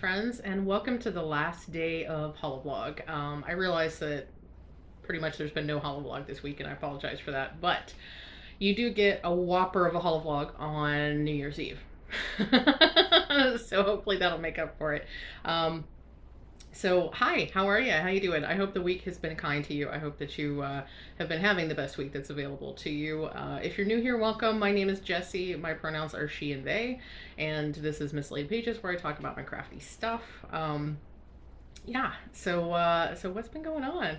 friends, and welcome to the last day of Holi-Vlog. I realize that pretty much there's been no Holi-Vlog this week, and I apologize for that, but you do get a whopper of a Holi-Vlog on New Year's Eve. So hopefully that'll make up for it. So hi, how are you? How you doing? I hope the week has been kind to you. I hope that you have been having the best week that's available to you. If you're new here, welcome. My name is Jessie. My pronouns are she and they, and this is Mislaid Pages, where I talk about my crafty stuff. Yeah. So what's been going on?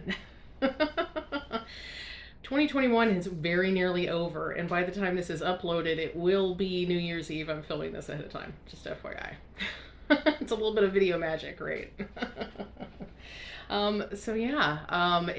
2021 is very nearly over, and by the time this is uploaded, it will be New Year's Eve. I'm filming this ahead of time, just FYI. It's a little bit of video magic, right? In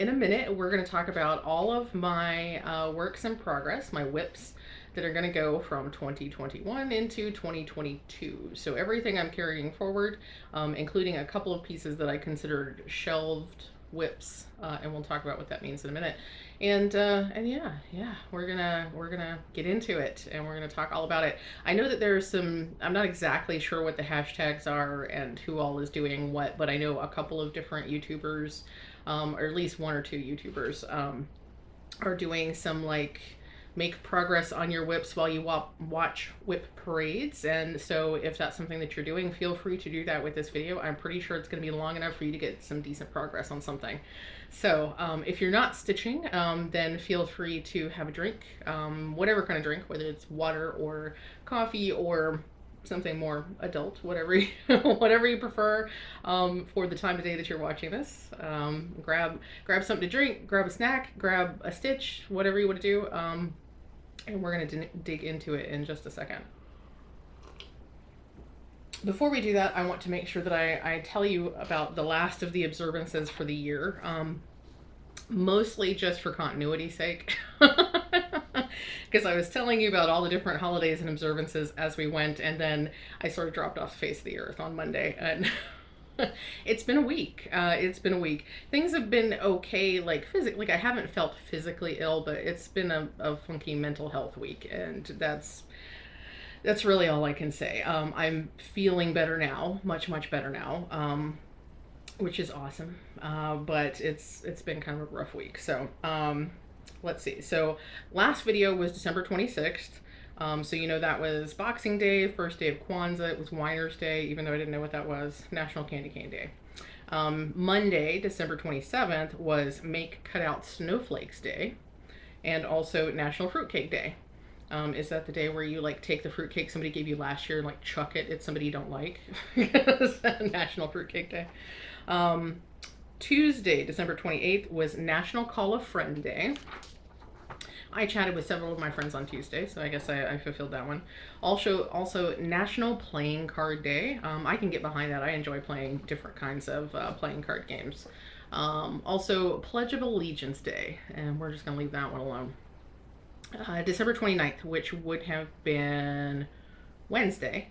a minute, we're going to talk about all of my works in progress, my WIPs that are going to go from 2021 into 2022. So everything I'm carrying forward, including a couple of pieces that I considered shelved WIPs, and we'll talk about what that means in a minute. And yeah, we're gonna get into it, and we're gonna talk all about it. I know that there's some, I'm not exactly sure what the hashtags are and who all is doing what, but I know a couple of different YouTubers, or at least one or two YouTubers, are doing some like make progress on your WIPs while you watch WIP parades. And so if that's something that you're doing, feel free to do that with this video. I'm pretty sure it's going to be long enough for you to get some decent progress on something. So if you're not stitching, then feel free to have a drink, whatever kind of drink, whether it's water or coffee or something more adult, whatever you prefer, for the time of day that you're watching this. Grab something to drink, grab a snack, grab a stitch, whatever you want to do, and we're going to dig into it in just a second. Before we do that, I want to make sure that I tell you about the last of the observances for the year, mostly just for continuity's sake. Because I was telling you about all the different holidays and observances as we went, and then I sort of dropped off the face of the earth on Monday, and it's been a week. Things have been okay, like physically. Like I haven't felt physically ill, but it's been a funky mental health week, and that's really all I can say. I'm feeling better now, much better now, which is awesome. But it's been kind of a rough week. So let's see. So last video was December 26th. So you know that was Boxing Day, first day of Kwanzaa. It was Winer's Day, even though I didn't know what that was. National Candy Cane Day. Monday, December 27th, was Make Cutout Snowflakes Day, and also National Fruitcake Day. Is that the day where you like take the fruitcake somebody gave you last year and like chuck it at somebody you don't like? National Fruitcake Day. Tuesday, December 28th, was National Call a Friend Day. I chatted with several of my friends on Tuesday, so I guess I fulfilled that one. Also National Playing Card Day. I can get behind that. I enjoy playing different kinds of playing card games. Also Pledge of Allegiance Day, and we're just going to leave that one alone. December 29th, which would have been Wednesday,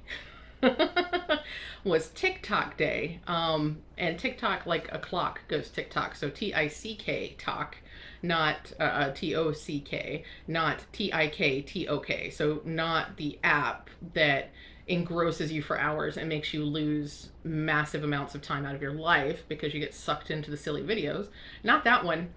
was TikTok Day. And TikTok, like a clock, goes TikTok. So T-I-C-K, talk, not T-O-C-K, not T-I-K-T-O-K. So not the app that engrosses you for hours and makes you lose massive amounts of time out of your life because you get sucked into the silly videos. Not that one,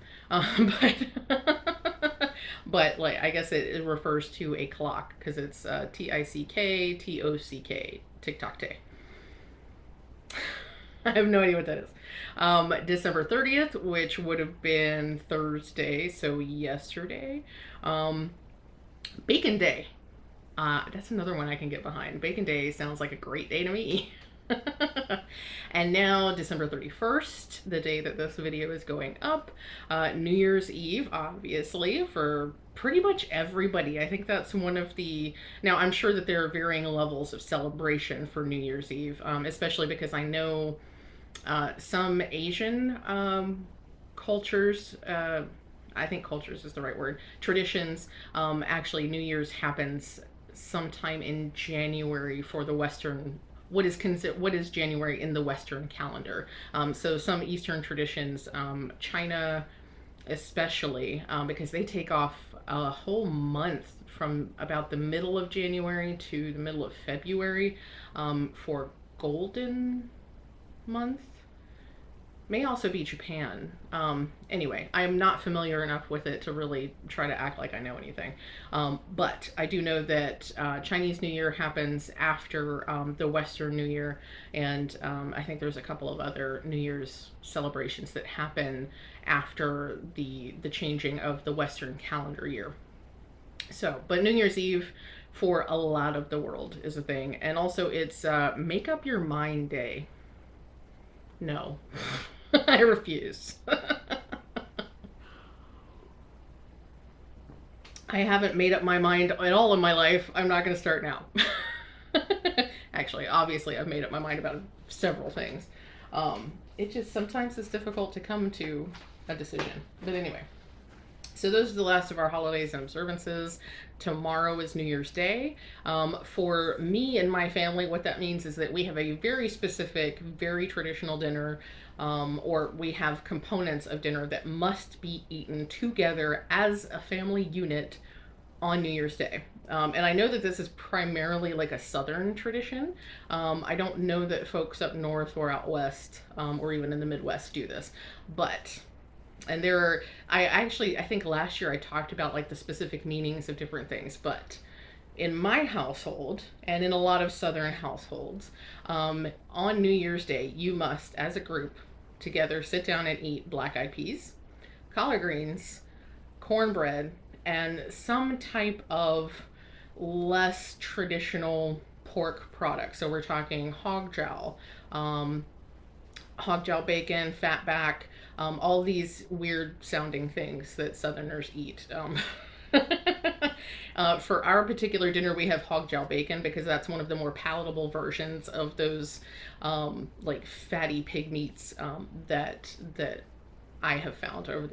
but like I guess it refers to a clock because it's T-I-C-K, T-O-C-K, TikTok Day. I have no idea what that is. December 30th, which would have been Thursday, so yesterday. Bacon Day. That's another one I can get behind. Bacon Day sounds like a great day to me. And now December 31st, the day that this video is going up, New Year's Eve, obviously, for pretty much everybody. I think that's one of the, now I'm sure that there are varying levels of celebration for New Year's Eve, especially because I know some Asian cultures, I think cultures is the right word, traditions, actually New Year's happens sometime in January for the Western, what is January in the Western calendar. So some Eastern traditions, China especially, because they take off a whole month from about the middle of January to the middle of February for Golden month. May also be Japan. Anyway, I am not familiar enough with it to really try to act like I know anything. But I do know that Chinese New Year happens after the Western New Year, and I think there's a couple of other New Year's celebrations that happen after the changing of the Western calendar year. So, but New Year's Eve for a lot of the world is a thing, and also it's Make Up Your Mind Day. No. I refuse. I haven't made up my mind at all in my life. I'm not going to start now. Actually, obviously, I've made up my mind about several things. It just sometimes is difficult to come to a decision. But anyway, so those are the last of our holidays and observances. Tomorrow is New Year's Day. For me and my family, what that means is that we have a very specific, very traditional dinner, or we have components of dinner that must be eaten together as a family unit on New Year's Day. And I know that this is primarily like a Southern tradition. I don't know that folks up north or out west, or even in the Midwest do this, but and there are, I think last year I talked about like the specific meanings of different things, but in my household and in a lot of Southern households, on New Year's Day, you must, as a group, together sit down and eat black-eyed peas, collard greens, cornbread, and some type of less traditional pork product. So we're talking hog jowl bacon, fatback, all these weird sounding things that Southerners eat. For our particular dinner, we have hog jowl bacon because that's one of the more palatable versions of those like fatty pig meats that I have found over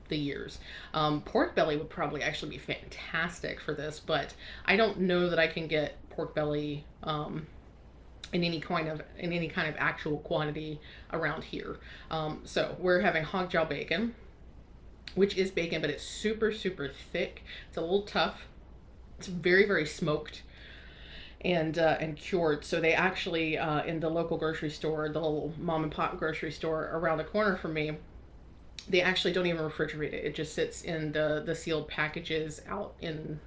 the years. Pork belly would probably actually be fantastic for this, but I don't know that I can get pork belly in any kind of actual quantity around here. So we're having hog jowl bacon, which is bacon, but it's super, super thick. It's a little tough. It's very, very smoked and cured. So they actually, in the local grocery store, the little mom and pop grocery store around the corner from me, they actually don't even refrigerate it. It just sits in the sealed packages out in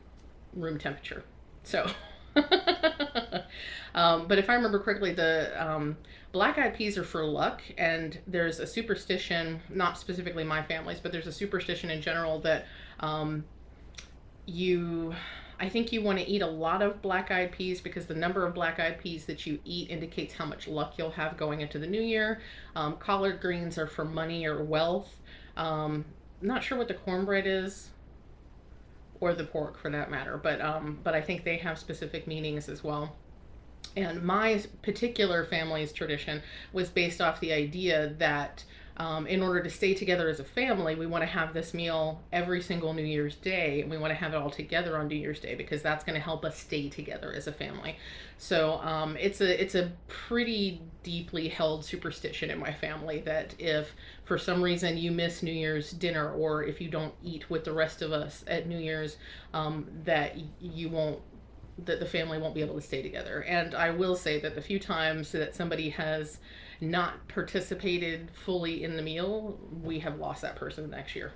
room temperature. So, but if I remember correctly, the black-eyed peas are for luck, and there's a superstition, not specifically my family's, but there's a superstition in general that I think you want to eat a lot of black-eyed peas because the number of black-eyed peas that you eat indicates how much luck you'll have going into the new year. Collard greens are for money or wealth. Not sure what the cornbread is, or the pork for that matter, but I think they have specific meanings as well. And my particular family's tradition was based off the idea that in order to stay together as a family, we want to have this meal every single New Year's Day, and we want to have it all together on New Year's Day because that's going to help us stay together as a family. So it's a pretty deeply held superstition in my family that if for some reason you miss New Year's dinner, or if you don't eat with the rest of us at New Year's, that the family won't be able to stay together. And I will say that the few times that somebody has not participated fully in the meal, we have lost that person the next year.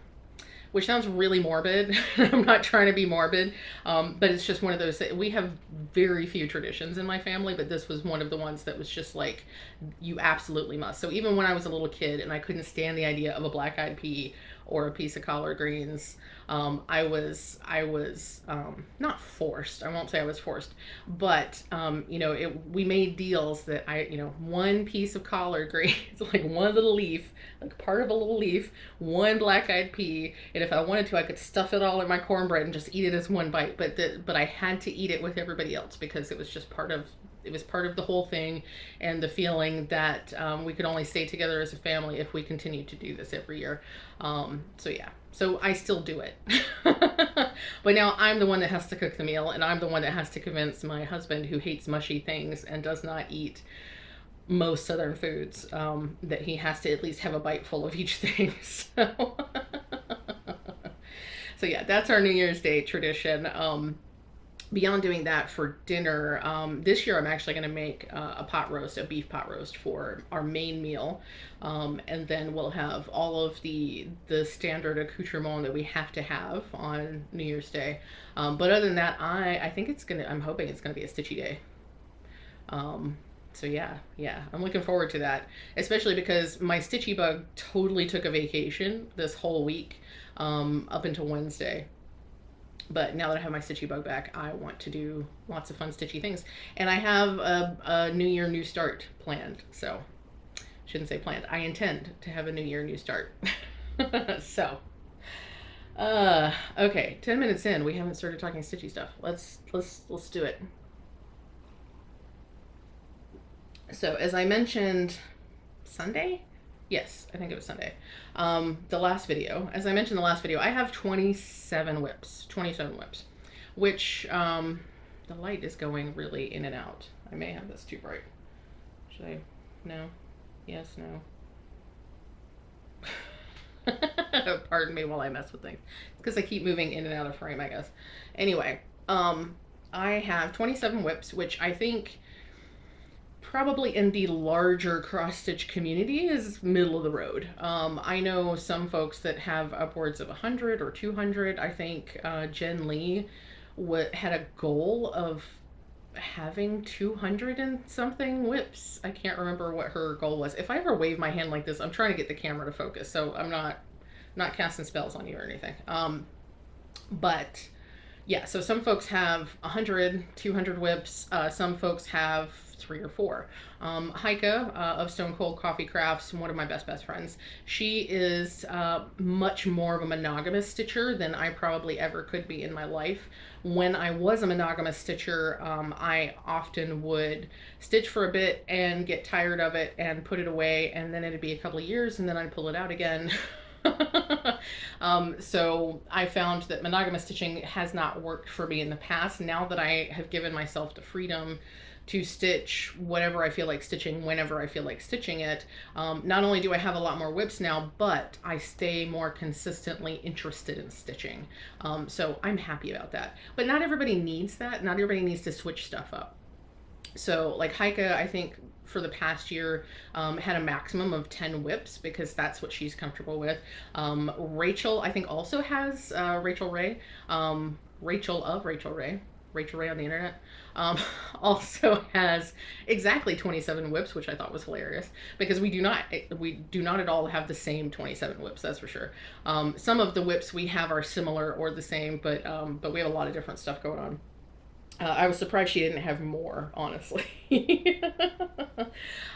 Which sounds really morbid. I'm not trying to be morbid, but it's just one of those, we have very few traditions in my family, but this was one of the ones that was just like, you absolutely must. So even when I was a little kid and I couldn't stand the idea of a black-eyed pea or a piece of collard greens, I was not forced. I won't say I was forced, but we made deals that one piece of collard greens, like one little leaf, like part of a little leaf, one black-eyed pea, and if I wanted to, I could stuff it all in my cornbread and just eat it as one bite. But I had to eat it with everybody else because it was just part of the whole thing, and the feeling that we could only stay together as a family if we continued to do this every year. So yeah, so I still do it. But now I'm the one that has to cook the meal, and I'm the one that has to convince my husband, who hates mushy things and does not eat most Southern foods, that he has to at least have a bite full of each thing. So yeah, that's our New Year's Day tradition. beyond doing that for dinner, this year I'm actually going to make a pot roast, a beef pot roast for our main meal, and then we'll have all of the standard accoutrement that we have to have on New Year's Day. But other than that, I think I'm hoping it's gonna be a stitchy day. So yeah, I'm looking forward to that, especially because my stitchy bug totally took a vacation this whole week, up until Wednesday. But now that I have my stitchy bug back, I want to do lots of fun stitchy things. And I have a new year, new start planned. So, shouldn't say planned. I intend to have a new year, new start. So, okay, 10 minutes in, we haven't started talking stitchy stuff. Let's do it. So, as I mentioned, Sunday? Yes, I think it was Sunday. The last video. As I mentioned in the last video, I have 27 whips. 27 whips. Which, the light is going really in and out. I may have this too bright. Should I? No? Yes, no. Pardon me while I mess with things. It's because I keep moving in and out of frame, I guess. Anyway, I have 27 whips, which I think probably in the larger cross-stitch community is middle of the road. I know some folks that have upwards of 100 or 200. I think Jen Lee had a goal of having 200 and something whips. I can't remember what her goal was. If I ever wave my hand like this, I'm trying to get the camera to focus, so I'm not casting spells on you or anything. But yeah, so some folks have 100, 200 whips. Some folks have 3 or 4. Heike of Stone Cold Coffee Crafts, one of my best friends, she is much more of a monogamous stitcher than I probably ever could be in my life. When I was a monogamous stitcher, I often would stitch for a bit and get tired of it and put it away, and then it'd be a couple of years and then I'd pull it out again. So I found that monogamous stitching has not worked for me in the past. Now that I have given myself the freedom to stitch whatever I feel like stitching whenever I feel like stitching it, not only do I have a lot more whips now, but I stay more consistently interested in stitching. So I'm happy about that. But not everybody needs that. Not everybody needs to switch stuff up. So like Heike, I think for the past year, had a maximum of 10 whips because that's what she's comfortable with. Rachel, I think also has, Rachel Ray on the internet, also has exactly 27 whips, which I thought was hilarious because we do not at all have the same 27 whips, that's for sure. Some of the whips we have are similar or the same, but we have a lot of different stuff going on. I was surprised she didn't have more, honestly.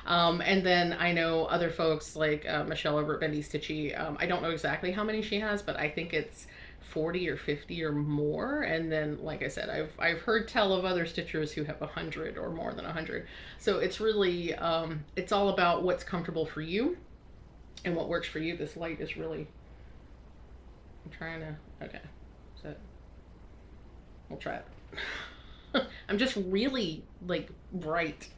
And then I know other folks like Michelle over at Bendy Stitchy. I don't know exactly how many she has, but I think it's 40 or 50 or more. And then, like I said, I've heard tell of other stitchers who have 100 or more than 100. So it's really, it's all about what's comfortable for you and what works for you. This light is really, I'm trying to, okay, so we'll try it. I'm just really like bright.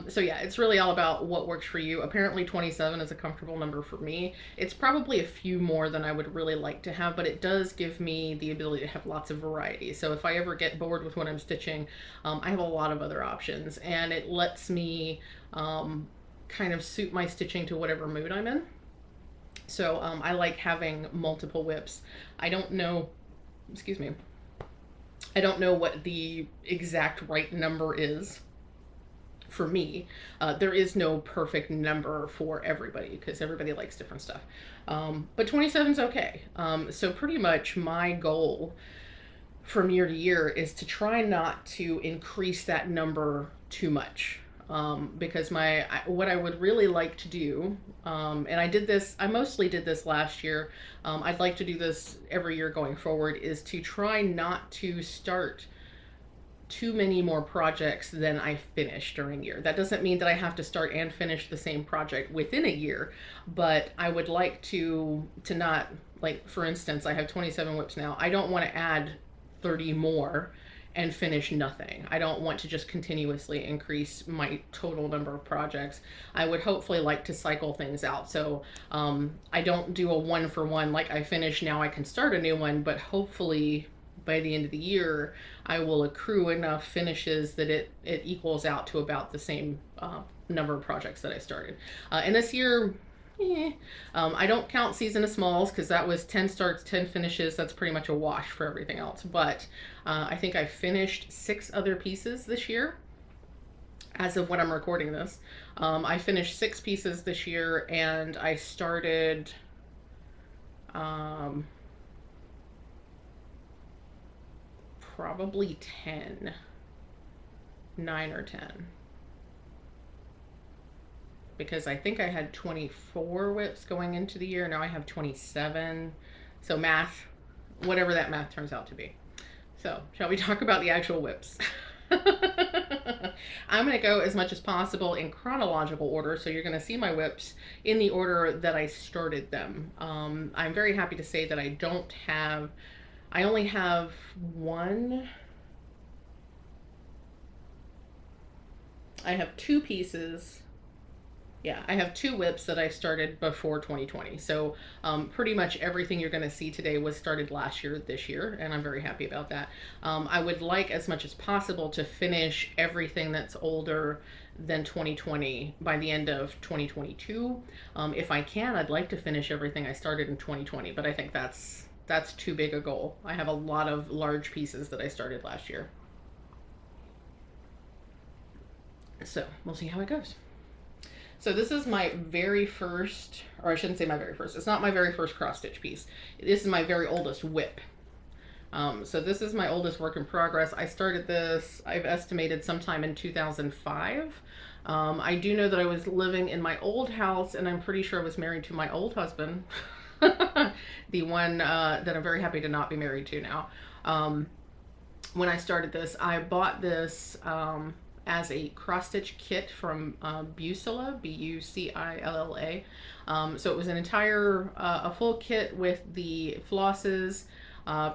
So yeah, it's really all about what works for you. Apparently 27 is a comfortable number for me. It's probably a few more than I would really like to have, but it does give me the ability to have lots of variety. So if I ever get bored with what I'm stitching, I have a lot of other options, and it lets me kind of suit my stitching to whatever mood I'm in. So I like having multiple whips. I don't know, excuse me, I don't know what the exact right number is for me. There is no perfect number for everybody because everybody likes different stuff. But 27 is okay. So pretty much my goal from year to year is to try not to increase that number too much. Because what I would really like to do, and I mostly did this last year, I'd like to do this every year going forward, is to try not to start too many more projects than I finish during a year. That doesn't mean that I have to start and finish the same project within a year, but I would like to not, like, for instance, I have 27 whips now. I don't want to add 30 more and finish nothing. I don't want to just continuously increase my total number of projects. I would hopefully like to cycle things out. So I don't do a 1-for-1, like I finish, now I can start a new one, but hopefully by the end of the year, I will accrue enough finishes that it equals out to about the same number of projects that I started. And this year, I don't count Season of Smalls because that was 10 starts, 10 finishes. That's pretty much a wash for everything else. But I think I finished 6 other pieces this year as of when I'm recording this. I finished 6 pieces this year, and I started probably 10, 9 or 10. Because I think I had 24 WIPs going into the year. Now I have 27. So math, whatever that math turns out to be. So shall we talk about the actual WIPs? I'm going to go as much as possible in chronological order. So you're going to see my WIPs in the order that I started them. I'm very happy to say that I only have one. I have 2 pieces. Yeah, I have 2 WIPs that I started before 2020. So pretty much everything you're going to see today was started last year, this year, and I'm very happy about that. I would like as much as possible to finish everything that's older than 2020 by the end of 2022. If I can, I'd like to finish everything I started in 2020, but I think that's too big a goal. I have a lot of large pieces that I started last year. So we'll see how it goes. So this is my very first, or I shouldn't say my very first, it's not my very first cross stitch piece. This is my very oldest WIP. So this is my oldest work in progress. I started this, I've estimated sometime in 2005. I do know that I was living in my old house, and I'm pretty sure I was married to my old husband, the one that I'm very happy to not be married to now. When I started this, I bought this as a cross stitch kit from Bucilla, B-U-C-I-L-L-A. So it was an entire, a full kit with the flosses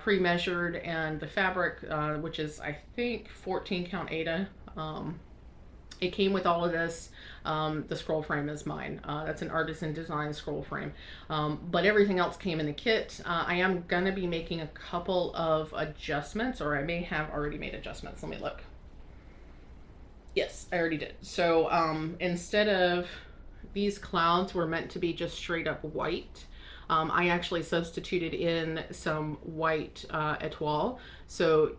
pre-measured, and the fabric, which is I think 14 count Aida. It came with all of this. The scroll frame is mine. That's an artisan design scroll frame. But everything else came in the kit. I am gonna be making a couple of adjustments, or I may have already made adjustments. Let me look. Yes, I already did. So instead of these clouds were meant to be just straight up white, I actually substituted in some white etoile. So,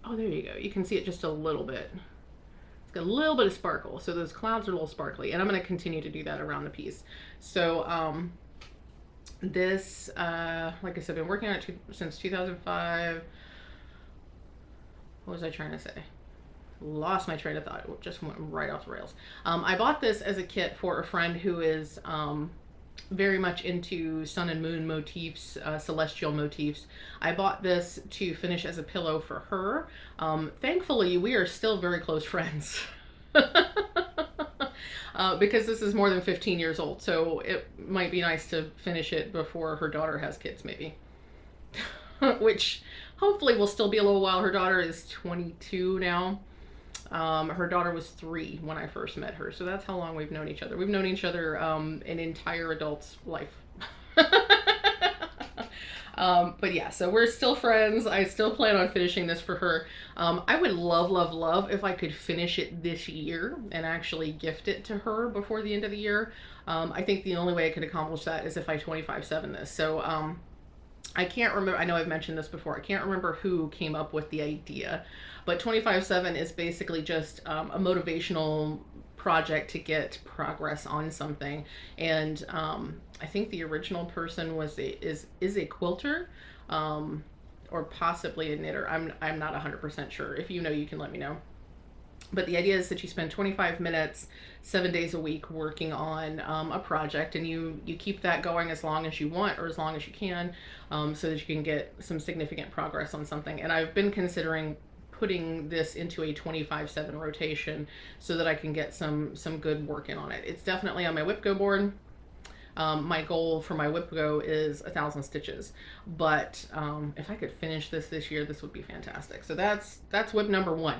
oh, there you go. You can see it just a little bit. It's got a little bit of sparkle. So those clouds are a little sparkly, and I'm going to continue to do that around the piece. So this, like I said, I've been working on it since 2005. What was I trying to say? Lost my train of thought. It just went right off the rails. I bought this as a kit for a friend who is very much into sun and moon motifs, celestial motifs. I bought this to finish as a pillow for her. Thankfully, we are still very close friends. Because this is more than 15 years old, so it might be nice to finish it before her daughter has kids, maybe. Which hopefully will still be a little while. Her daughter is 22 now. Her daughter was 3 when I first met her, so that's how long we've known each other. We've known each other an entire adult's life. But yeah, so we're still friends. I still plan on finishing this for her. I would love, love, love if I could finish it this year and actually gift it to her before the end of the year. I think the only way I could accomplish that is if I 25/7 this. So I can't remember, I know I've mentioned this before, I can't remember who came up with the idea, but 25/7 is basically just a motivational project to get progress on something. And I think the original person is a quilter, or possibly a knitter. I'm not 100% sure. If you know, you can let me know. But the idea is that you spend 25 minutes, 7 days a week working on a project, and you keep that going as long as you want, or as long as you can, so that you can get some significant progress on something. And I've been considering putting this into a 25/7 rotation so that I can get some good work in on it. It's definitely on my WIP Go board. My goal for my WIP Go is 1,000 stitches, but if I could finish this year, this would be fantastic. So that's WIP number 1.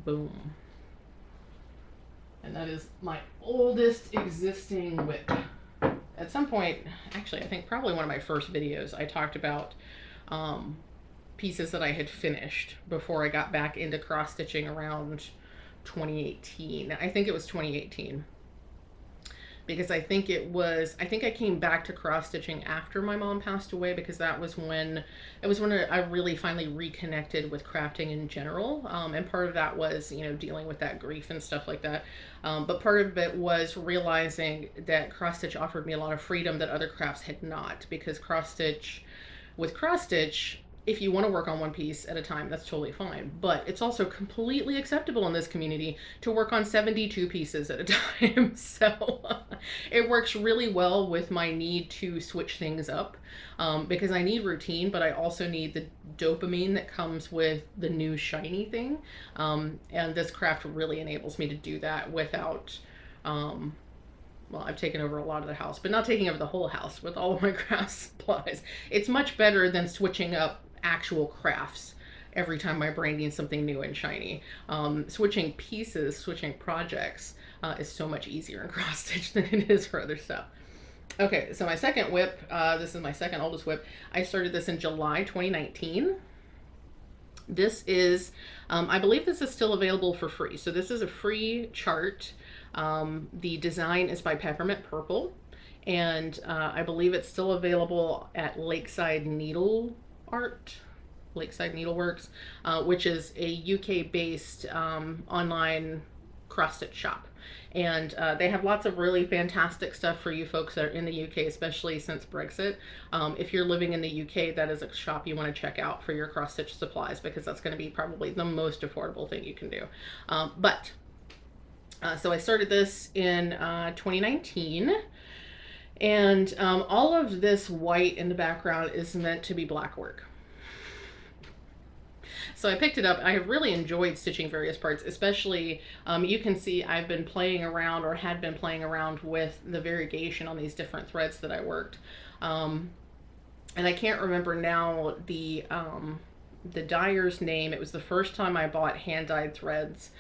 Boom. And that is my oldest existing WIP. At some point, actually, I think probably one of my first videos, I talked about pieces that I had finished before I got back into cross stitching around 2018. I think it was 2018. Because I think I came back to cross stitching after my mom passed away, because that was when I really finally reconnected with crafting in general. And part of that was, you know, dealing with that grief and stuff like that. But part of it was realizing that cross stitch offered me a lot of freedom that other crafts had not, because cross stitch, if you want to work on one piece at a time, that's totally fine. But it's also completely acceptable in this community to work on 72 pieces at a time. So it works really well with my need to switch things up, because I need routine, but I also need the dopamine that comes with the new shiny thing. And this craft really enables me to do that without... well, I've taken over a lot of the house, but not taking over the whole house with all of my craft supplies. It's much better than switching up actual crafts every time my brain needs something new and shiny. Switching pieces, switching projects is so much easier in cross stitch than it is for other stuff. Okay, so my second WIP, this is my second oldest WIP. I started this in July 2019. This is, I believe this is still available for free. So this is a free chart. The design is by Peppermint Purple, and I believe it's still available at Lakeside Needleworks, which is a UK-based online cross-stitch shop. And they have lots of really fantastic stuff for you folks that are in the UK, especially since Brexit. If you're living in the UK, that is a shop you want to check out for your cross-stitch supplies, because that's going to be probably the most affordable thing you can do. So I started this in 2019, and all of this white in the background is meant to be black work. So I picked it up. I have really enjoyed stitching various parts, especially you can see I've been playing around, or had been playing around, with the variegation on these different threads that I worked. And I can't remember now the dyer's name. It was the first time I bought hand-dyed threads,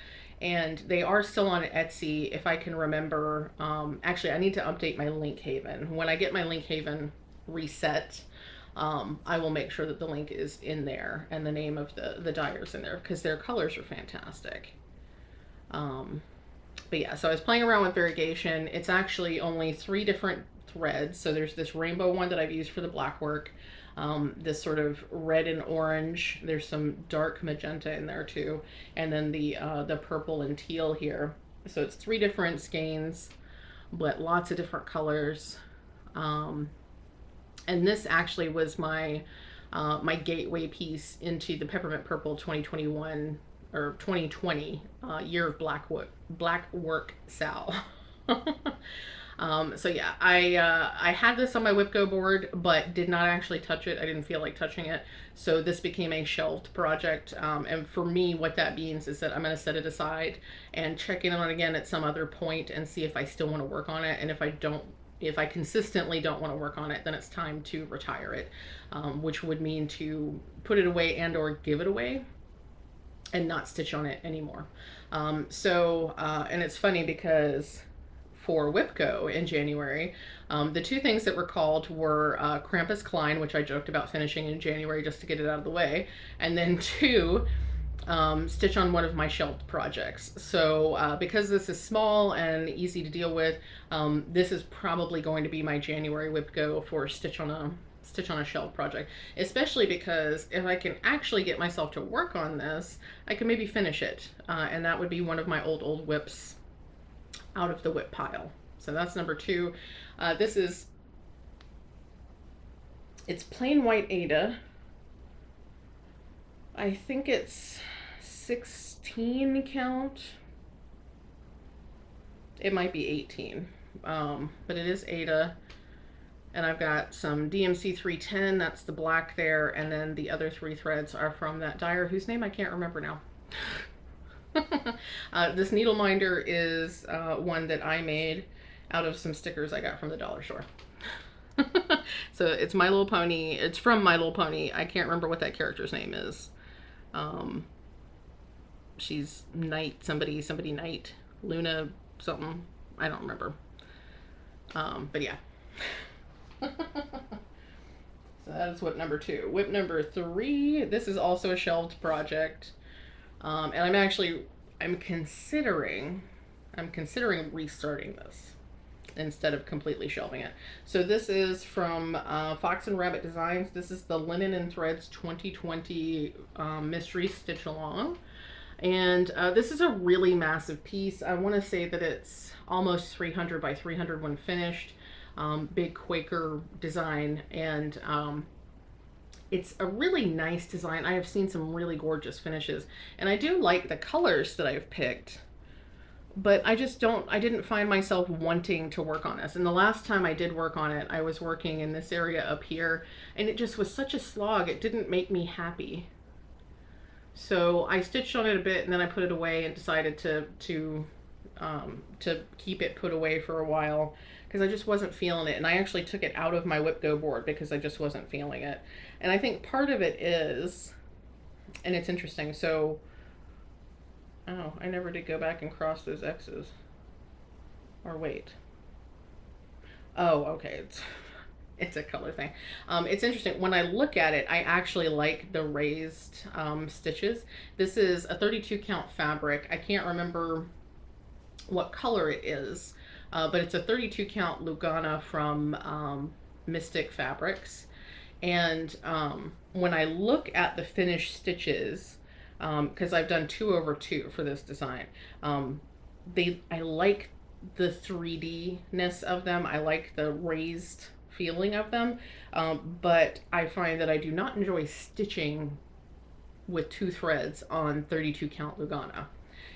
and they are still on Etsy if I can remember. Actually, I need to update my link haven. When I get my link haven reset, I will make sure that the link is in there and the name of the dyers in there, because their colors are fantastic. But yeah, so I was playing around with variegation. It's actually only 3 different threads. So there's this rainbow one that I've used for the black work, this sort of red and orange. There's some dark magenta in there too, and then the purple and teal here. So it's 3 different skeins, but lots of different colors. And this actually was my my gateway piece into the Peppermint Purple 2021 or 2020 year of black work Sal. So yeah, I had this on my WIP Go board, but did not actually touch it. I didn't feel like touching it. So this became a shelved project. And for me, what that means is that I'm going to set it aside and check in on it again at some other point and see if I still want to work on it. And if I consistently don't want to work on it, then it's time to retire it, which would mean to put it away and or give it away and not stitch on it anymore. And it's funny because for WIP Go in January, the 2 things that were called were Krampus Klein, which I joked about finishing in January just to get it out of the way, and then 2, stitch on one of my shelved projects. So because this is small and easy to deal with, this is probably going to be my January WIP Go for stitch on a shelved project, especially because if I can actually get myself to work on this, I can maybe finish it, and that would be one of my old WIPs out of the WIP pile. So that's number 2. It's plain white Ada. I think it's 16 count. It might be 18, but it is Ada. And I've got some DMC 310, that's the black there, and then the other 3 threads are from that dyer whose name I can't remember now. This needle minder is one that I made out of some stickers I got from the dollar store. So it's My Little Pony. It's from My Little Pony. I can't remember what that character's name is. She's Knight, somebody Knight, Luna something. I don't remember. But yeah. So So that is WIP number 2. WIP number 3, this is also a shelved project. And I'm considering restarting this instead of completely shelving it. So this is from Fox and Rabbit Designs. This is the Linen and Threads 2020 Mystery Stitch Along. And this is a really massive piece. I want to say that it's almost 300 by 300 when finished. Big Quaker design, and it's a really nice design. I have seen some really gorgeous finishes, and I do like the colors that I've picked, but I didn't find myself wanting to work on this. And the last time I did work on it, I was working in this area up here, and it just was such a slog. It didn't make me happy. So I stitched on it a bit, and then I put it away and decided to keep it put away for a while, because I just wasn't feeling it. And I actually took it out of my WIP Go board because I just wasn't feeling it. And I think part of it is, and it's interesting, so, oh, I never did go back and cross those X's. Or wait. Oh, okay, it's a color thing. It's interesting. When I look at it, I actually like the raised stitches. This is a 32 count fabric. I can't remember what color it is, but it's a 32 count Lugana from Mystic Fabrics. And when I look at the finished stitches, because I've done 2/2 for this design, I like the 3D-ness of them. I like the raised feeling of them, but I find that I do not enjoy stitching with 2 threads on 32 count Lugana.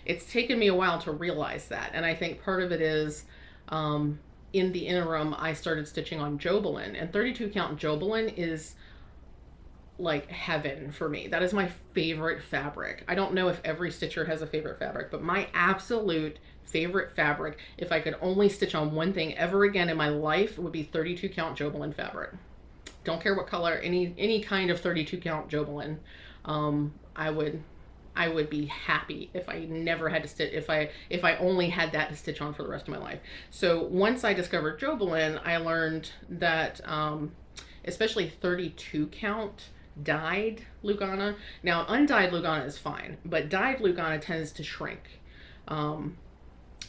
It's taken me a while to realize that, and I think part of it is in the interim I started stitching on Jobelin, and 32 count Jobelin is like heaven for me. That is my favorite fabric. I don't know if every stitcher has a favorite fabric, but my absolute favorite fabric, if I could only stitch on one thing ever again in my life, would be 32 count Jobelin fabric. Don't care what color, any kind of 32 count Jobelin. I would be happy if I never had to stitch, if I only had that to stitch on for the rest of my life. So once I discovered Jobelin, I learned that especially 32 count dyed Lugana. Now undyed Lugana is fine, but dyed Lugana tends to shrink.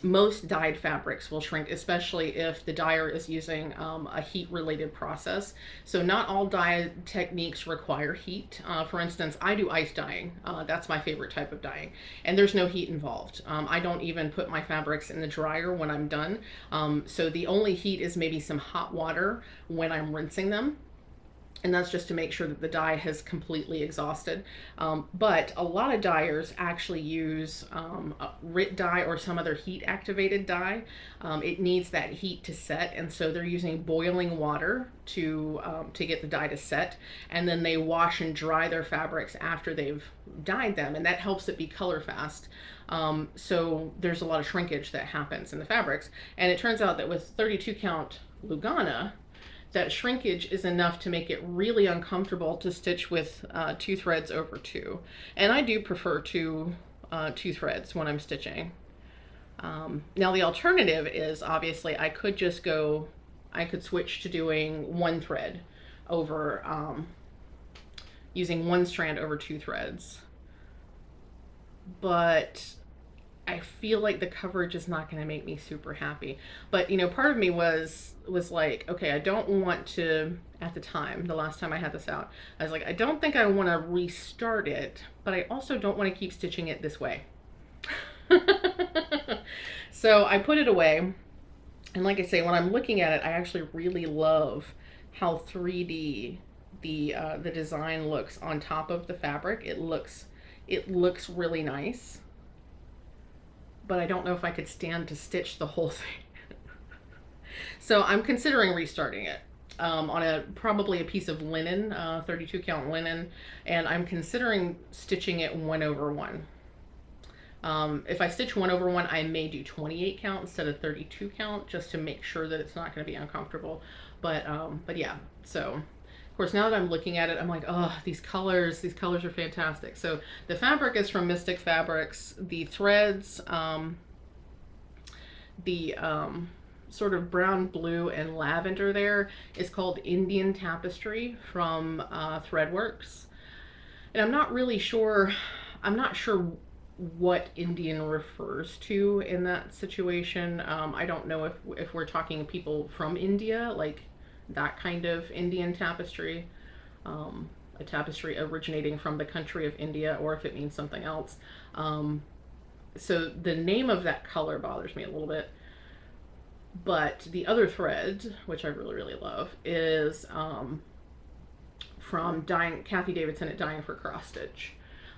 Most dyed fabrics will shrink, especially if the dyer is using a heat related process. So not all dye techniques require heat. For instance, I do ice dyeing. That's my favorite type of dyeing, and there's no heat involved. I don't even put my fabrics in the dryer when I'm done. So the only heat is maybe some hot water when I'm rinsing them. And that's just to make sure that the dye has completely exhausted. But a lot of dyers actually use RIT dye or some other heat activated dye. It needs that heat to set, and so they're using boiling water to get the dye to set, and then they wash and dry their fabrics after they've dyed them, and that helps it be color fast. So there's a lot of shrinkage that happens in the fabrics, and it turns out that with 32 count Lugana, that shrinkage is enough to make it really uncomfortable to stitch with 2 threads over 2. And I do prefer 2 threads when I'm stitching. Now the alternative is, obviously I could switch to doing 1 thread over, using 1 strand over 2 threads. But I feel like the coverage is not going to make me super happy. But, you know, part of me was like, okay, I don't want to, at the time, the last time I had this out, I was like, I don't think I want to restart it, but I also don't want to keep stitching it this way. So I put it away. And like I say, when I'm looking at it, I actually really love how 3D the design looks on top of the fabric. It looks really nice. But I don't know if I could stand to stitch the whole thing. So I'm considering restarting it on probably a piece of linen, 32 count linen, and I'm considering stitching it 1/1. If I stitch 1/1, I may do 28 count instead of 32 count, just to make sure that it's not going to be uncomfortable. But yeah, so of course, now that I'm looking at it, I'm like, oh, these colors are fantastic. So the fabric is from Mystic Fabrics. The threads, sort of brown, blue, and lavender there is called Indian Tapestry from Threadworks. And I'm not really sure, I'm not sure what Indian refers to in that situation. I don't know if we're talking people from India, like that kind of Indian tapestry, a tapestry originating from the country of India, or if it means something else. So the name of that color bothers me a little bit. But the other thread, which I really, really love, is from Kathy Davidson at Dying for Cross Stitch.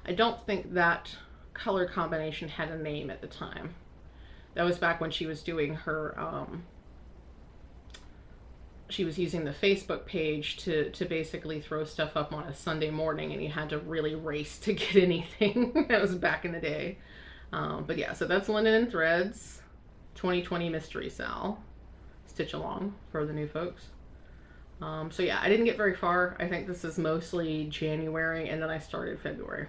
I don't think that color combination had a name at the time. That was back when she was doing her, she was using the Facebook page to basically throw stuff up on a Sunday morning, and you had to really race to get anything. That was back in the day. But yeah, so that's Linen and Threads, 2020 Mystery Sal. Stitch along for the new folks. So yeah, I didn't get very far. I think this is mostly January, and then I started February,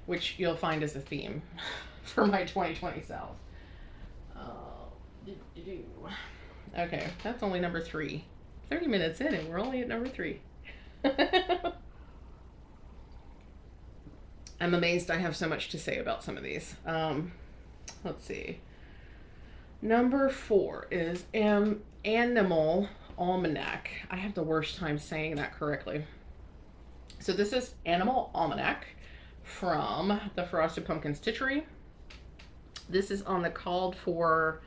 which you'll find is a theme for my 2020 Sal. Okay, that's only number 3. 30 minutes in and we're only at number 3. I'm amazed I have so much to say about some of these. Let's see. Number 4 is Animal Almanac. I have the worst time saying that correctly. So this is Animal Almanac from the Frosted Pumpkin Stitchery. This is on the called for,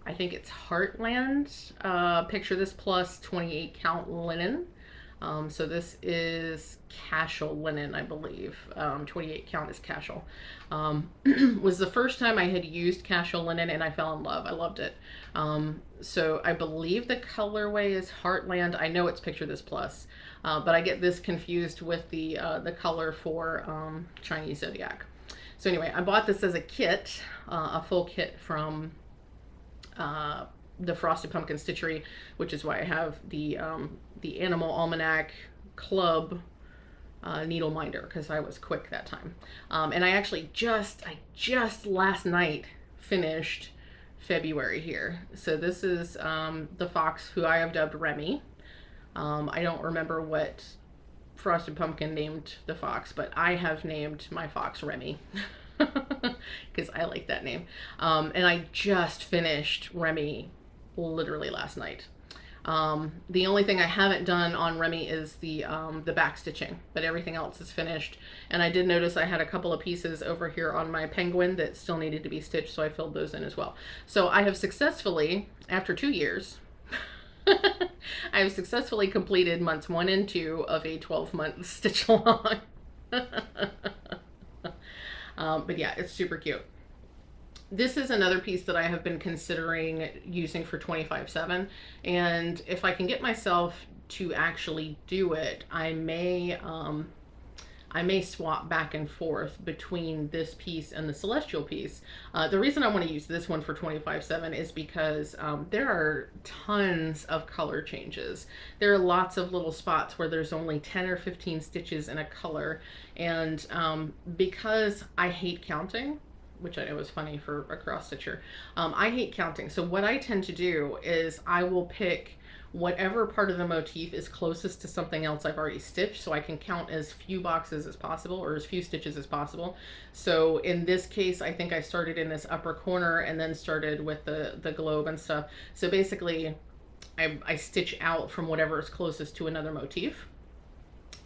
I think it's Heartland. Picture This Plus 28 count linen. So this is casual linen, I believe. 28 count is casual. Was the first time I had used casual linen, and I fell in love. I loved it. So I believe the colorway is Heartland. I know it's Picture This Plus, but I get this confused with the color for Chinese Zodiac. So anyway, I bought this as a kit, a full kit from the Frosted Pumpkin Stitchery, which is why I have the Animal Almanac Club needle minder, because I was quick that time. And I actually just last night finished February here. So this is the fox who I have dubbed Remy. I don't remember what Frosted Pumpkin named the fox, but I have named my fox Remy. Because I like that name. And I just finished Remy literally last night. The only thing I haven't done on Remy is the back stitching, but everything else is finished. And I did notice I had a couple of pieces over here on my penguin that still needed to be stitched, so I filled those in as well. So I have successfully, after 2 years, I have successfully completed months 1 and 2 of a 12-month stitch along. But yeah, it's super cute. This is another piece that I have been considering using for 25/7, and if I can get myself to actually do it, I may swap back and forth between this piece and the Celestial piece. The reason I want to use this one for 25/7 is because there are tons of color changes. There are lots of little spots where there's only 10 or 15 stitches in a color, and because I hate counting, which I know is funny for a cross stitcher, I hate counting. So what I tend to do is I will pick whatever part of the motif is closest to something else I've already stitched, so I can count as few boxes as possible, or as few stitches as possible. So in this case, I think I started in this upper corner and then started with the globe and stuff. So basically I stitch out from whatever is closest to another motif.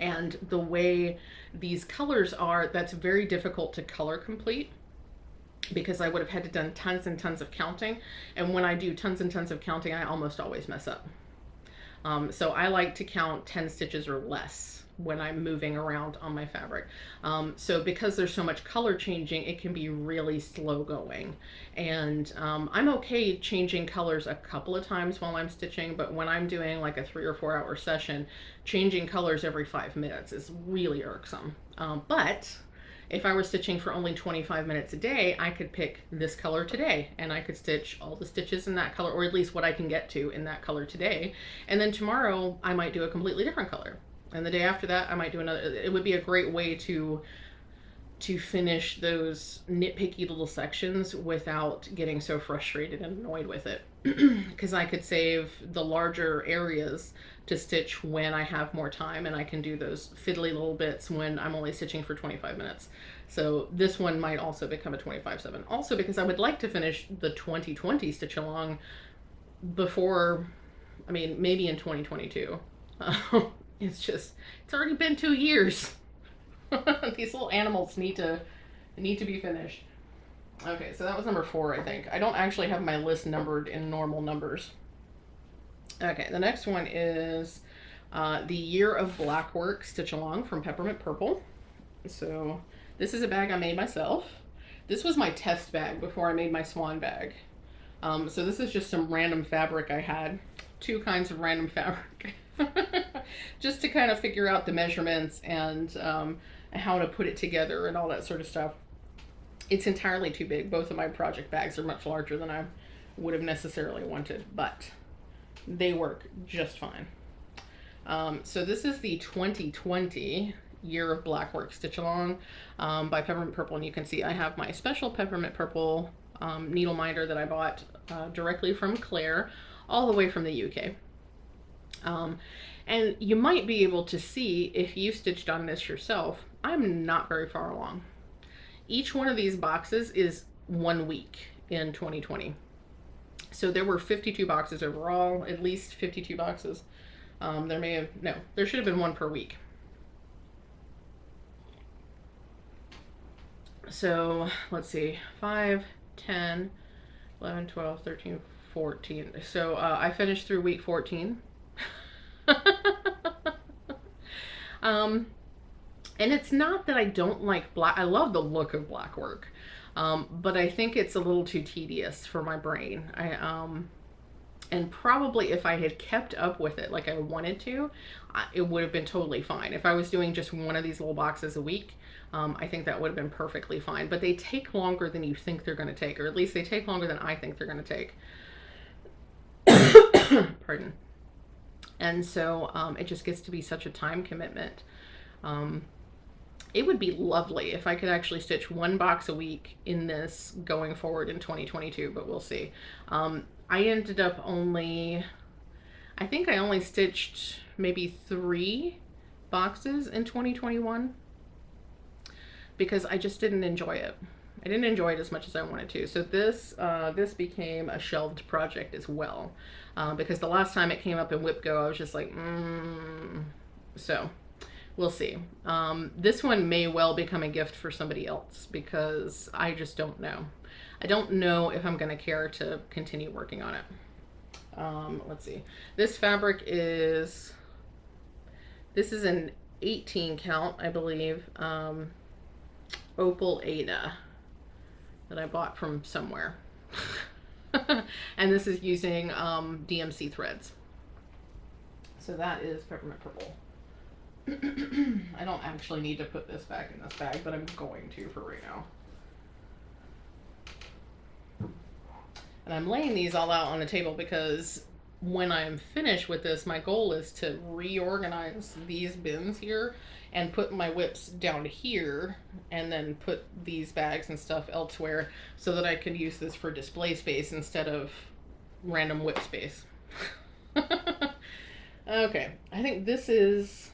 And the way these colors are, that's very difficult to color complete, because I would have had to done tons and tons of counting. And when I do tons and tons of counting, I almost always mess up. So I like to count 10 stitches or less when I'm moving around on my fabric. So because there's so much color changing, it can be really slow going. And I'm okay changing colors a couple of times while I'm stitching, but when I'm doing like a 3 or 4 hour session, changing colors every 5 minutes is really irksome. But if I were stitching for only 25 minutes a day, I could pick this color today, and I could stitch all the stitches in that color, or at least what I can get to in that color today. And then tomorrow I might do a completely different color. And the day after that I might do another. It would be a great way to finish those nitpicky little sections without getting so frustrated and annoyed with it. because I could save the larger areas to stitch when I have more time, and I can do those fiddly little bits when I'm only stitching for 25 minutes. So this one might also become a 25/7. Also because I would like to finish the 2020 stitch along before, I mean, maybe in 2022. It's already been 2 years. These little animals need to be finished. Okay, so that was number 4, I think. I don't actually have my list numbered in normal numbers. Okay, the next one is the Year of Black Work Stitch Along from Peppermint Purple. So this is a bag I made myself. This was my test bag before I made my swan bag. So this is just some random fabric I had. 2 kinds of random fabric. Just to kind of figure out the measurements and how to put it together and all that sort of stuff. It's entirely too big. Both of my project bags are much larger than I would have necessarily wanted, but they work just fine. So this is the 2020 Year of Black Work Stitch Along by Peppermint Purple, and you can see I have my special Peppermint Purple needle minder that I bought directly from Claire, all the way from the UK. And you might be able to see if you stitched on this yourself, I'm not very far along. Each one of these boxes is 1 week in 2020. So there were 52 boxes overall, at least 52 boxes. There should have been 1 per week. So let's see, 5, 10, 11, 12, 13, 14. So I finished through week 14. And it's not that I don't like black. I love the look of black work, but I think it's a little too tedious for my brain. And probably if I had kept up with it like I wanted to, it would have been totally fine. If I was doing just one of these little boxes a week, I think that would have been perfectly fine. But they take longer than you think they're going to take, or at least they take longer than I think they're going to take. Pardon. And so it just gets to be such a time commitment. It would be lovely if I could actually stitch 1 box a week in this going forward in 2022, but we'll see. I ended up I think I only stitched maybe 3 boxes in 2021 because I just didn't enjoy it. I didn't enjoy it as much as I wanted to. So this became a shelved project as well, because the last time it came up in WIP Go, I was just like, So we'll see. This one may well become a gift for somebody else because I just don't know. I don't know if I'm going to care to continue working on it. Let's see. This fabric this is an 18 count, I believe, Opal Ada that I bought from somewhere. And this is using DMC threads. So that is Peppermint Purple. I don't actually need to put this back in this bag, but I'm going to for right now. And I'm laying these all out on the table because when I'm finished with this, my goal is to reorganize these bins here and put my WIPs down here and then put these bags and stuff elsewhere so that I can use this for display space instead of random WIP space. Okay, I think this is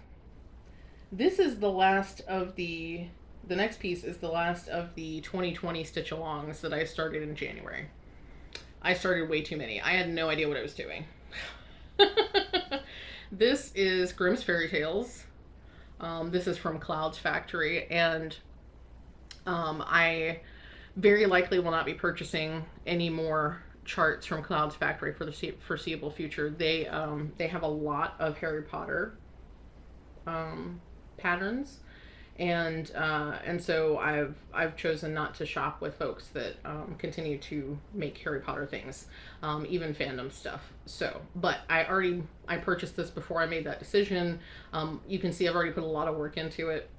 the last of the next piece is the last of the 2020 stitch alongs that I started in January. I started way too many. I had no idea what I was doing. This is Grimm's Fairy Tales. This is from Cloud's Factory, and I very likely will not be purchasing any more charts from Cloud's Factory for the foreseeable future. They have a lot of Harry Potter patterns, and so I've chosen not to shop with folks that continue to make Harry Potter things, even fandom stuff. So, but I purchased this before I made that decision. You can see I've already put a lot of work into it.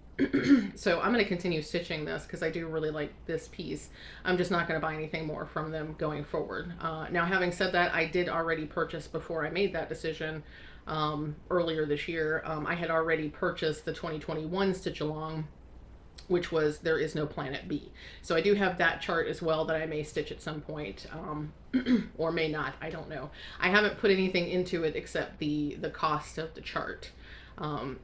So I'm going to continue stitching this because I do really like this piece. I'm just not going to buy anything more from them going forward. Now, having said that, I did already purchase before I made that decision. Earlier this year, I had already purchased the 2021 stitch along which was There Is No Planet B. So I do have that chart as well that I may stitch at some point, or may not, I don't know. I haven't put anything into it except the cost of the chart.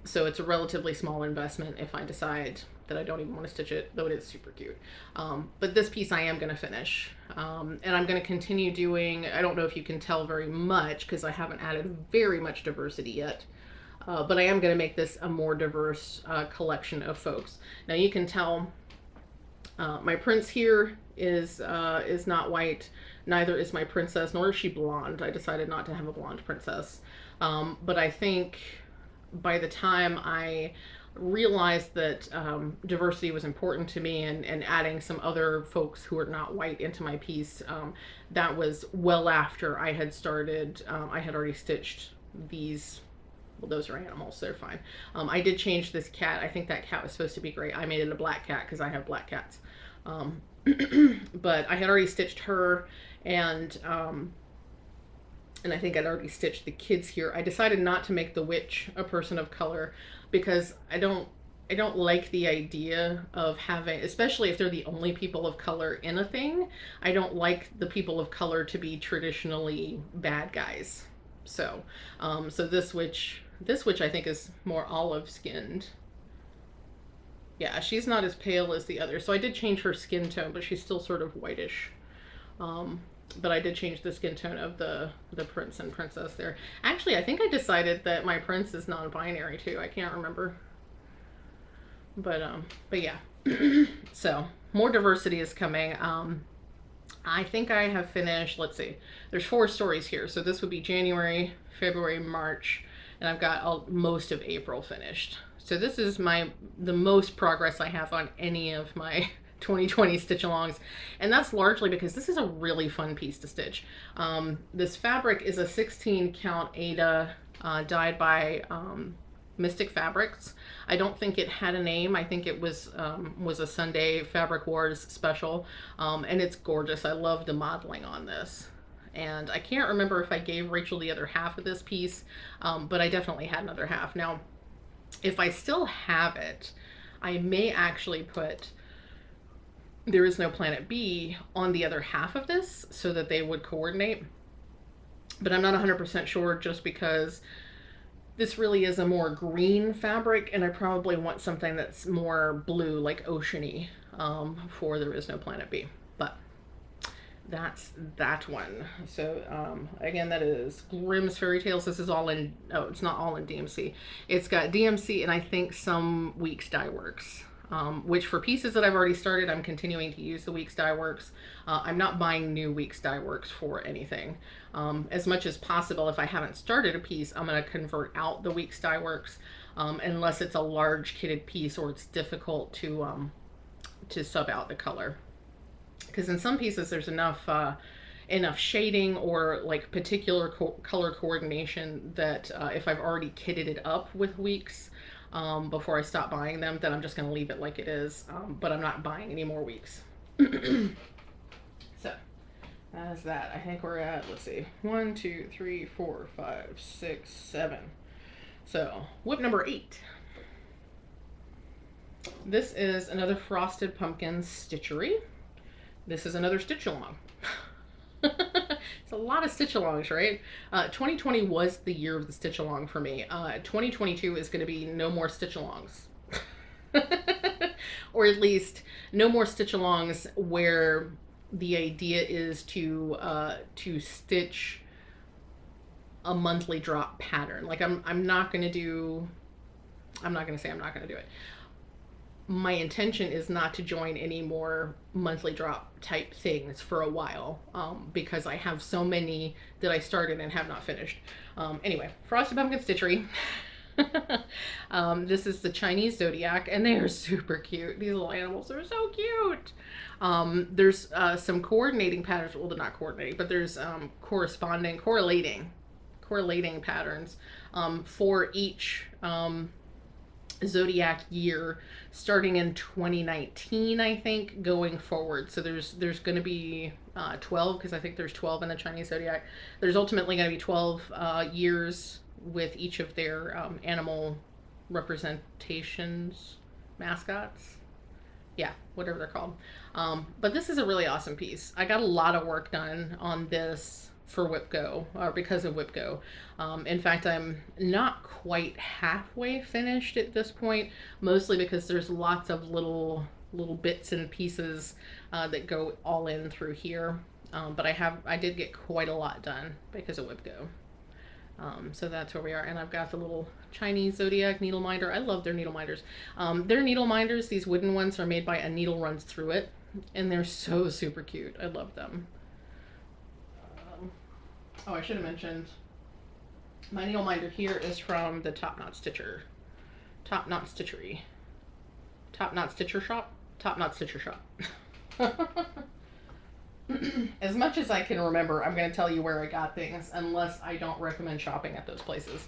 So it's a relatively small investment if I decide that I don't even want to stitch it, though it is super cute. But this piece I am going to finish. And I'm going to continue doing, I don't know if you can tell very much because I haven't added very much diversity yet. But I am going to make this a more diverse collection of folks. Now you can tell my prince here is not white. Neither is my princess, nor is she blonde. I decided not to have a blonde princess. But I think by the time I realized that diversity was important to me, and adding some other folks who are not white into my piece, that was well after I had started, I had already stitched these. Well, those are animals, so they're fine. I did change this cat. I think that cat was supposed to be gray. I made it a black cat because I have black cats. But I had already stitched her, and I think I'd already stitched the kids here. I decided not to make the witch a person of color because I don't like the idea of having, especially if they're the only people of color in a thing, I don't like the people of color to be traditionally bad guys. So, so this witch I think is more olive skinned. Yeah, she's not as pale as the other. So I did change her skin tone, but she's still sort of whitish. But I did change the skin tone of the prince and princess there. Actually, I think I decided that my prince is non-binary too. I can't remember. But yeah. So more diversity is coming. I think I have finished, let's see, there's 4 stories here. So this would be January, February, March, and I've got most of April finished. So this is the most progress I have on any of my 2020 stitch alongs, and that's largely because this is a really fun piece to stitch. This fabric is a 16 count Aida dyed by Mystic Fabrics. I don't think it had a name. I think it was a Sunday Fabric Wars special, and it's gorgeous. I love the modeling on this. And I can't remember if I gave Rachel the other half of this piece, but I definitely had another half. Now, if I still have it, I may actually put There Is No Planet B on the other half of this so that they would coordinate. But I'm not 100% sure, just because this really is a more green fabric, and I probably want something that's more blue, like oceany, for There Is No Planet B. But that's that one. So again, that is Grimm's Fairy Tales. This is all in, oh, it's not all in DMC. It's got DMC and I think some Weeks Dye Works. Which for pieces that I've already started, I'm continuing to use the Weeks Dye Works. I'm not buying new Weeks Dye Works for anything. As much as possible, if I haven't started a piece, I'm going to convert out the Weeks Dye Works, unless it's a large kitted piece or it's difficult to sub out the color. Because in some pieces there's enough shading or like particular color coordination that if I've already kitted it up with Weeks, before I stop buying them, then I'm just going to leave it like it is, but I'm not buying any more Weeks. So that's that. I think we're at, let's see, 1, 2, 3, 4, 5, 6, 7. So WIP number 8. This is another Frosted Pumpkin Stitchery. This is another stitch along. It's a lot of stitch alongs, right? 2020 was the year of the stitch along for me. 2022 is going to be no more stitch alongs. Or at least no more stitch alongs where the idea is to stitch a monthly drop pattern. Like I'm not going to do, I'm not going to say I'm not going to do it. My intention is not to join any more monthly drop type things for a while, because I have so many that I started and have not finished. Anyway, Frosted Pumpkin Stitchery. This is the Chinese Zodiac, and they are super cute. These little animals are so cute. There's some coordinating patterns. Well, they're not coordinating, but there's correlating patterns for each Zodiac year, starting in 2019, I think, going forward. So there's going to be 12, because I think there's 12 in the Chinese Zodiac. There's ultimately going to be 12 years with each of their animal representations, mascots. Yeah, whatever they're called. But this is a really awesome piece. I got a lot of work done on this for WIP Go, or because of WIP Go. In fact, I'm not quite halfway finished at this point, mostly because there's lots of little bits and pieces that go all in through here. But I did get quite a lot done because of WIP Go. So that's where we are. And I've got the little Chinese zodiac needle minder. I love their needle minders. Their needle minders, these wooden ones, are made by a needle runs through it, and they're so super cute. I love them. Oh, I should have mentioned my needle minder here is from the Top Knot Stitcher. Top Knot Stitchery. Top Knot Stitcher Shop. Top Knot Stitcher Shop. As much as I can remember, I'm going to tell you where I got things, unless I don't recommend shopping at those places.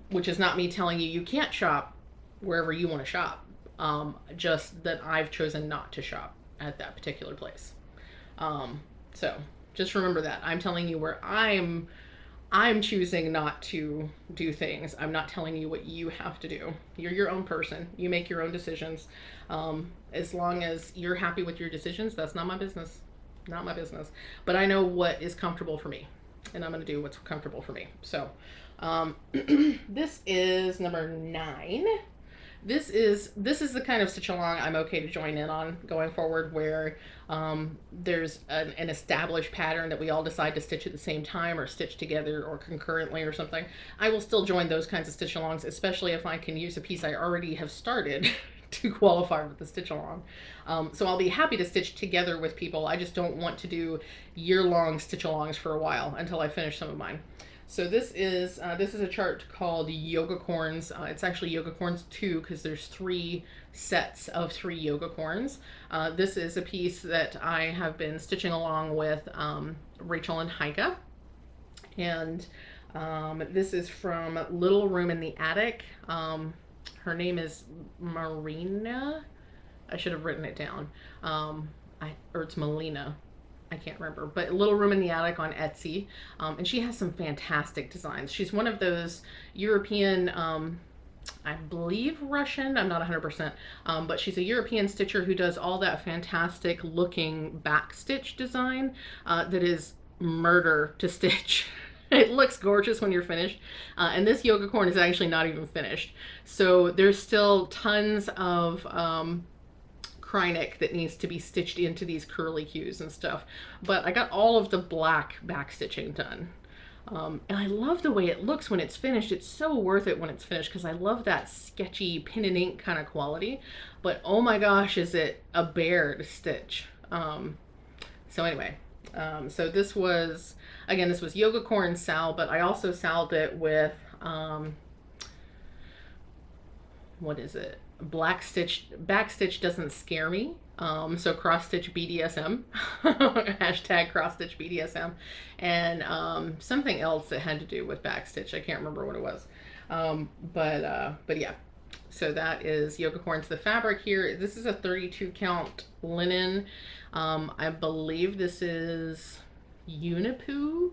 Which is not me telling you can't shop wherever you want to shop. Just that I've chosen not to shop at that particular place. So just remember that. I'm telling you where I'm choosing not to do things. I'm not telling you what you have to do. You're your own person. You make your own decisions. As long as you're happy with your decisions, that's not my business. Not my business. But I know what is comfortable for me, and I'm going to do what's comfortable for me. So this is number 9. This is the kind of stitch along I'm okay to join in on going forward, where there's an established pattern that we all decide to stitch at the same time or stitch together or concurrently or something. I will still join those kinds of stitch alongs, especially if I can use a piece I already have started to qualify with the stitch along. So I'll be happy to stitch together with people. I just don't want to do year-long stitch alongs for a while until I finish some of mine. So this is a chart called Yoga Corns. It's actually Yoga Corns 2 because there's 3 sets of 3 Yoga Corns. This is a piece that I have been stitching along with Rachel and Heike. And this is from Little Room in the Attic. Her name is Marina. I should have written it down. Or it's Melina. I can't remember, but Little Room in the Attic on Etsy. And she has some fantastic designs. She's one of those European, I believe Russian, I'm not 100%, but she's a European stitcher who does all that fantastic looking backstitch design that is murder to stitch. It looks gorgeous when you're finished. And this yoga corn is actually not even finished. So there's still tons of Krynic that needs to be stitched into these curly cues and stuff. But I got all of the black back stitching done. And I love the way it looks when it's finished. It's so worth it when it's finished because I love that sketchy pen and ink kind of quality. But oh my gosh, is it a bear to stitch. So anyway, so this was, again, this was Yoga Corn Sal, but I also salved it with, what is it? Backstitch doesn't scare me. So cross stitch BDSM, hashtag cross stitch BDSM, and something else that had to do with backstitch. I can't remember what it was. But yeah. So that is Yoga Corns. The fabric here, this is a 32 count linen. I believe this is Unipu.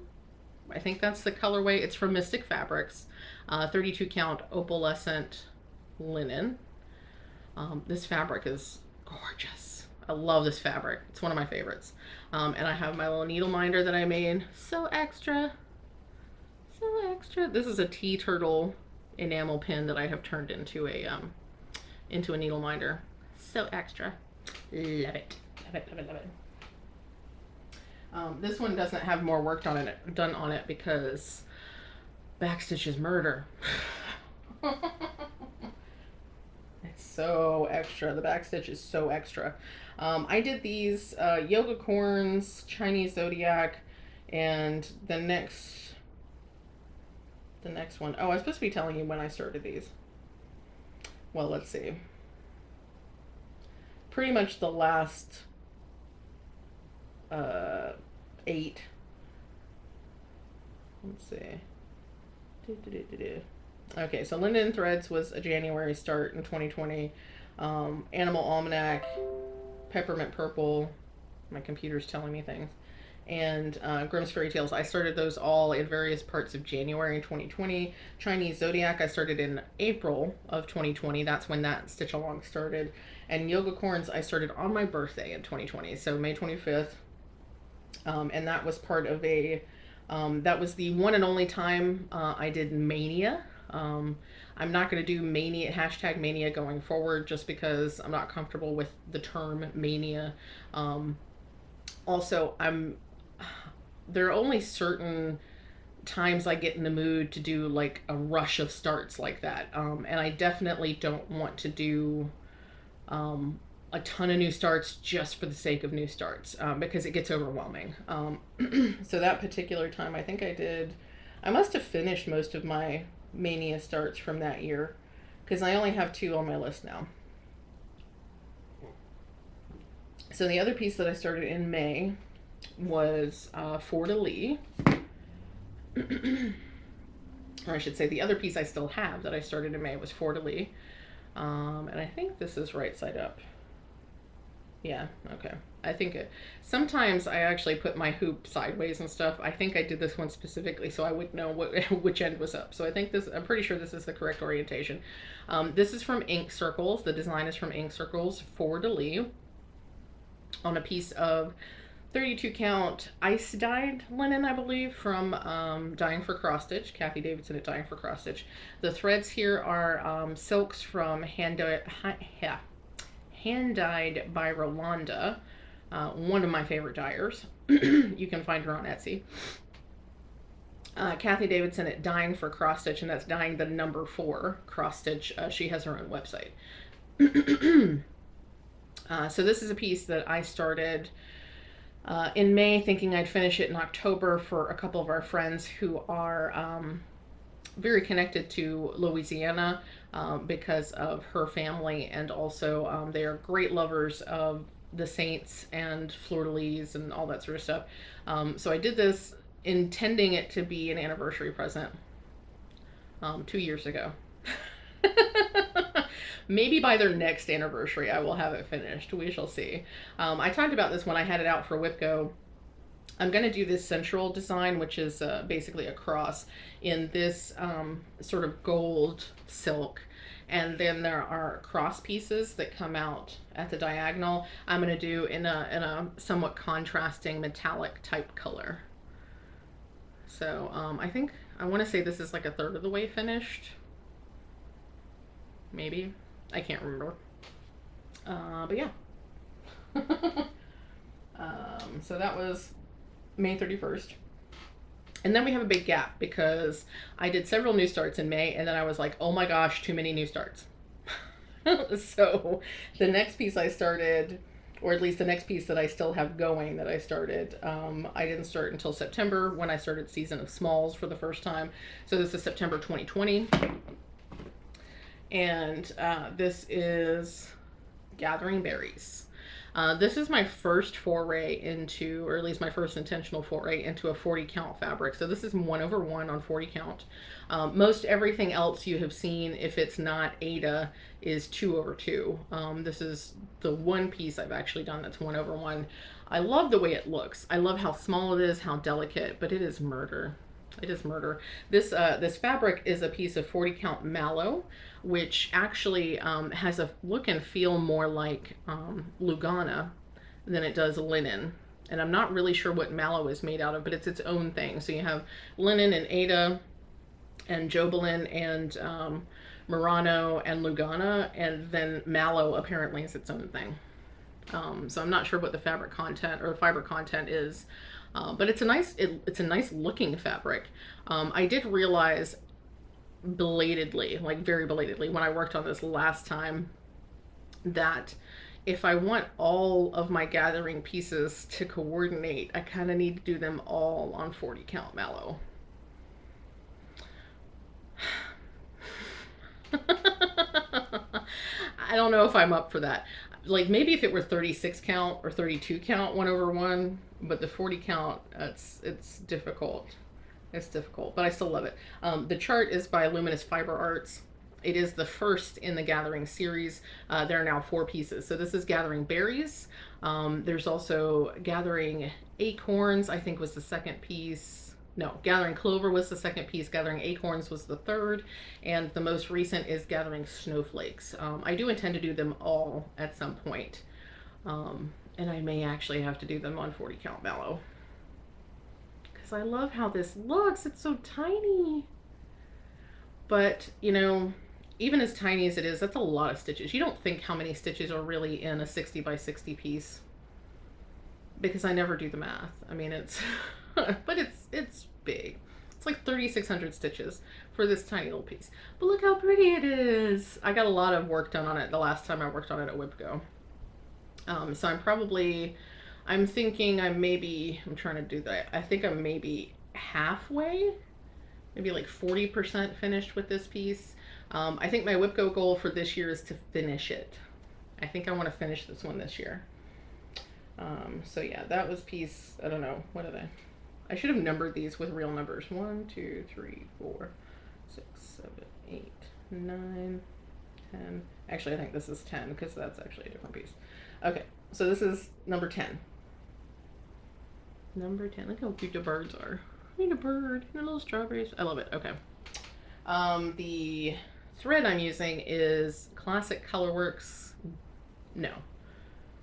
I think that's the colorway. It's from Mystic Fabrics. 32 count opalescent linen. This fabric is gorgeous. I love this fabric. It's one of my favorites. And I have my little needle minder that I made. So extra. So extra. This is a tea turtle enamel pin that I have turned into a needle minder. So extra. Love it. Love it, love it, love it. This one doesn't have more work done on it because backstitch is murder. It's so extra. The backstitch is so extra. I did these Yoga Corns, Chinese Zodiac, and the next one. Oh, I'm supposed to be telling you when I started these. Well, let's see. Pretty much the last 8. Let's see. Okay, so Linden Threads was a January start in 2020. Animal Almanac, Peppermint Purple. My computer's telling me things. and Grimm's Fairy Tales. I started those all in various parts of January in 2020. Chinese Zodiac I started in April of 2020. That's when that stitch along started. And Yoga Corns I started on my birthday in 2020, so May 25th. And that was part of a, that was the one and only time I did Mania. I'm not going to do Mania, hashtag Mania going forward, just because I'm not comfortable with the term Mania. Also, there are only certain times I get in the mood to do like a rush of starts like that. And I definitely don't want to do a ton of new starts just for the sake of new starts, because it gets overwhelming. So that particular time, I think I must have finished most of my Mania starts from that year, because I only have 2 on my list now. So the other piece that I started in May was Fleur-de-Lis. Or I should say the other piece I still have that I started in May was Fleur-de-Lis. And I think this is right side up. Yeah, okay. I think sometimes I actually put my hoop sideways and stuff. I think I did this one specifically so I would know which end was up. So I think I'm pretty sure this is the correct orientation. This is from Ink Circles. The design is from Ink Circles, Fleur-de-Lis, on a piece of 32 count ice dyed linen, I believe, from Dyeing for Cross Stitch, Kathy Davidson at Dyeing for Cross Stitch. The threads here are silks from Hand Dyed by Rolanda, one of my favorite dyers. You can find her on Etsy. Kathy Davidson at Dyeing for Cross Stitch, and that's dyeing the number 4 cross stitch. She has her own website. So this is a piece that I started in May, thinking I'd finish it in October for a couple of our friends who are very connected to Louisiana because of her family, and also they are great lovers of the Saints and fleur-de-lis and all that sort of stuff. So I did this intending it to be an anniversary present 2 years ago. Maybe by their next anniversary I will have it finished. We shall see. I talked about this when I had it out for WIPGO. I'm going to do this central design, which is basically a cross in this sort of gold silk. And then there are cross pieces that come out at the diagonal. I'm going to do in a somewhat contrasting metallic type color. So I want to say this is like a third of the way finished. Maybe. I can't remember. But yeah. So that was May 31st. And then we have a big gap because I did several new starts in May, and then I was like, oh my gosh, too many new starts. So the next piece I started, or at least the next piece that I still have going that I started, I didn't start until September, when I started Season of Smalls for the first time. So this is September 2020. And this is Gathering Berries. This is my first foray into, or at least my first intentional foray into a 40 count fabric. So this is 1/1 on 40 count. Most everything else you have seen, if it's not Ada, is 2/2. This is the one piece I've actually done that's 1/1. I love the way it looks. I love how small it is, how delicate, but it is murder. It is murder. This fabric is a piece of 40 count mallow, which actually has a look and feel more like Lugana than it does linen. And I'm not really sure what mallow is made out of, but it's its own thing. So you have linen and Ada and Jobelin and Murano and Lugana, and then mallow apparently is its own thing. So I'm not sure what the fabric content or fiber content is. But it's a nice looking fabric. I did realize belatedly, like very belatedly, when I worked on this last time, that if I want all of my gathering pieces to coordinate, I kind of need to do them all on 40 count mallow. I don't know if I'm up for that. Like maybe if it were 36 count or 32 count 1/1, but the 40 count, it's difficult. It's difficult, but I still love it. The chart is by Luminous Fiber Arts, It is the first in the Gathering series. There are now 4 pieces. So this is Gathering Berries. There's also Gathering Acorns, I think was the second piece. No, Gathering Clover was the second piece. Gathering Acorns was the third. And the most recent is Gathering Snowflakes. I do intend to do them all at some point. And I may actually have to do them on 40 count mallow. Because I love how this looks. It's so tiny. But, you know, even as tiny as it is, that's a lot of stitches. You don't think how many stitches are really in a 60 by 60 piece. Because I never do the math. I mean, it's, but it's big. It's like 3,600 stitches for this tiny little piece. But look how pretty it is. I got a lot of work done on it the last time I worked on it at WIP Go. So I'm thinking I'm trying to do that. I think I'm maybe halfway, maybe like 40% finished with this piece. I think my WIP Go goal for this year is to finish it. I think I want to finish this one this year. So yeah, that was piece, I don't know, what are they? I should have numbered these with real numbers. 1, 2, 3, 4, 6, 7, 8, 9, 10. Actually, I think this is 10 because that's actually a different piece. Okay, so this is number 10. Number 10. Look how cute the birds are. I need a bird and little strawberries. I love it. Okay. The thread I'm using is Classic Colorworks. No.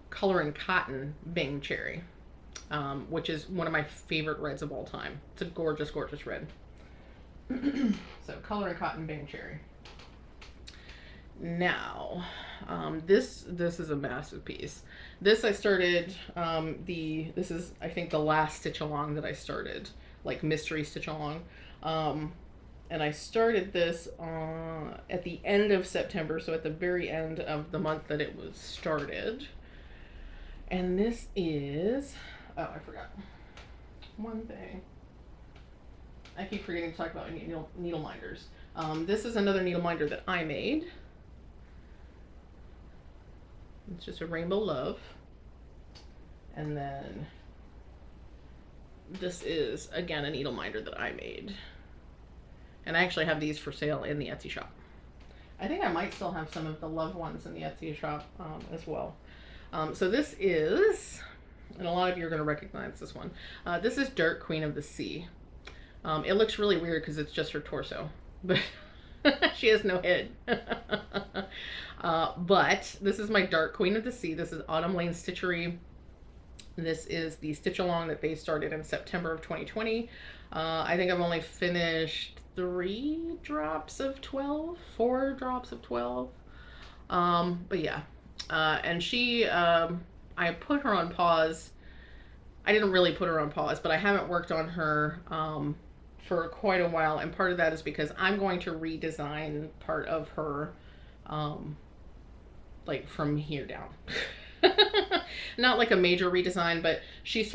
Color and Cotton Bing Cherry, which is one of my favorite reds of all time. It's a gorgeous, gorgeous red. So Color and Cotton Bing Cherry. Now, this is a massive piece. This I started, this is, I think, the last stitch along that I started, like mystery stitch along. And I started this at the end of September, so at the very end of the month that it was started. And this is, oh, I forgot one thing. I keep forgetting to talk about needle minders. This is another needle minder that I made. It's just a Rainbow Love. And then this is, again, a needle minder that I made. And I actually have these for sale in the Etsy shop. I think I might still have some of the Love ones in the Etsy shop as well. So this is, and a lot of you are going to recognize this one. This is Dark Queen of the Sea. It looks really weird because it's just her torso, but she has no head. But this is my Dark Queen of the Sea. This is Autumn Lane Stitchery. This is the stitch along that they started in September of 2020. I think I've only finished 4 drops of 12. But yeah. And she, I put her on pause. I didn't really put her on pause, but I haven't worked on her for quite a while. And part of that is because I'm going to redesign part of her, like from here down. Not like a major redesign, but she's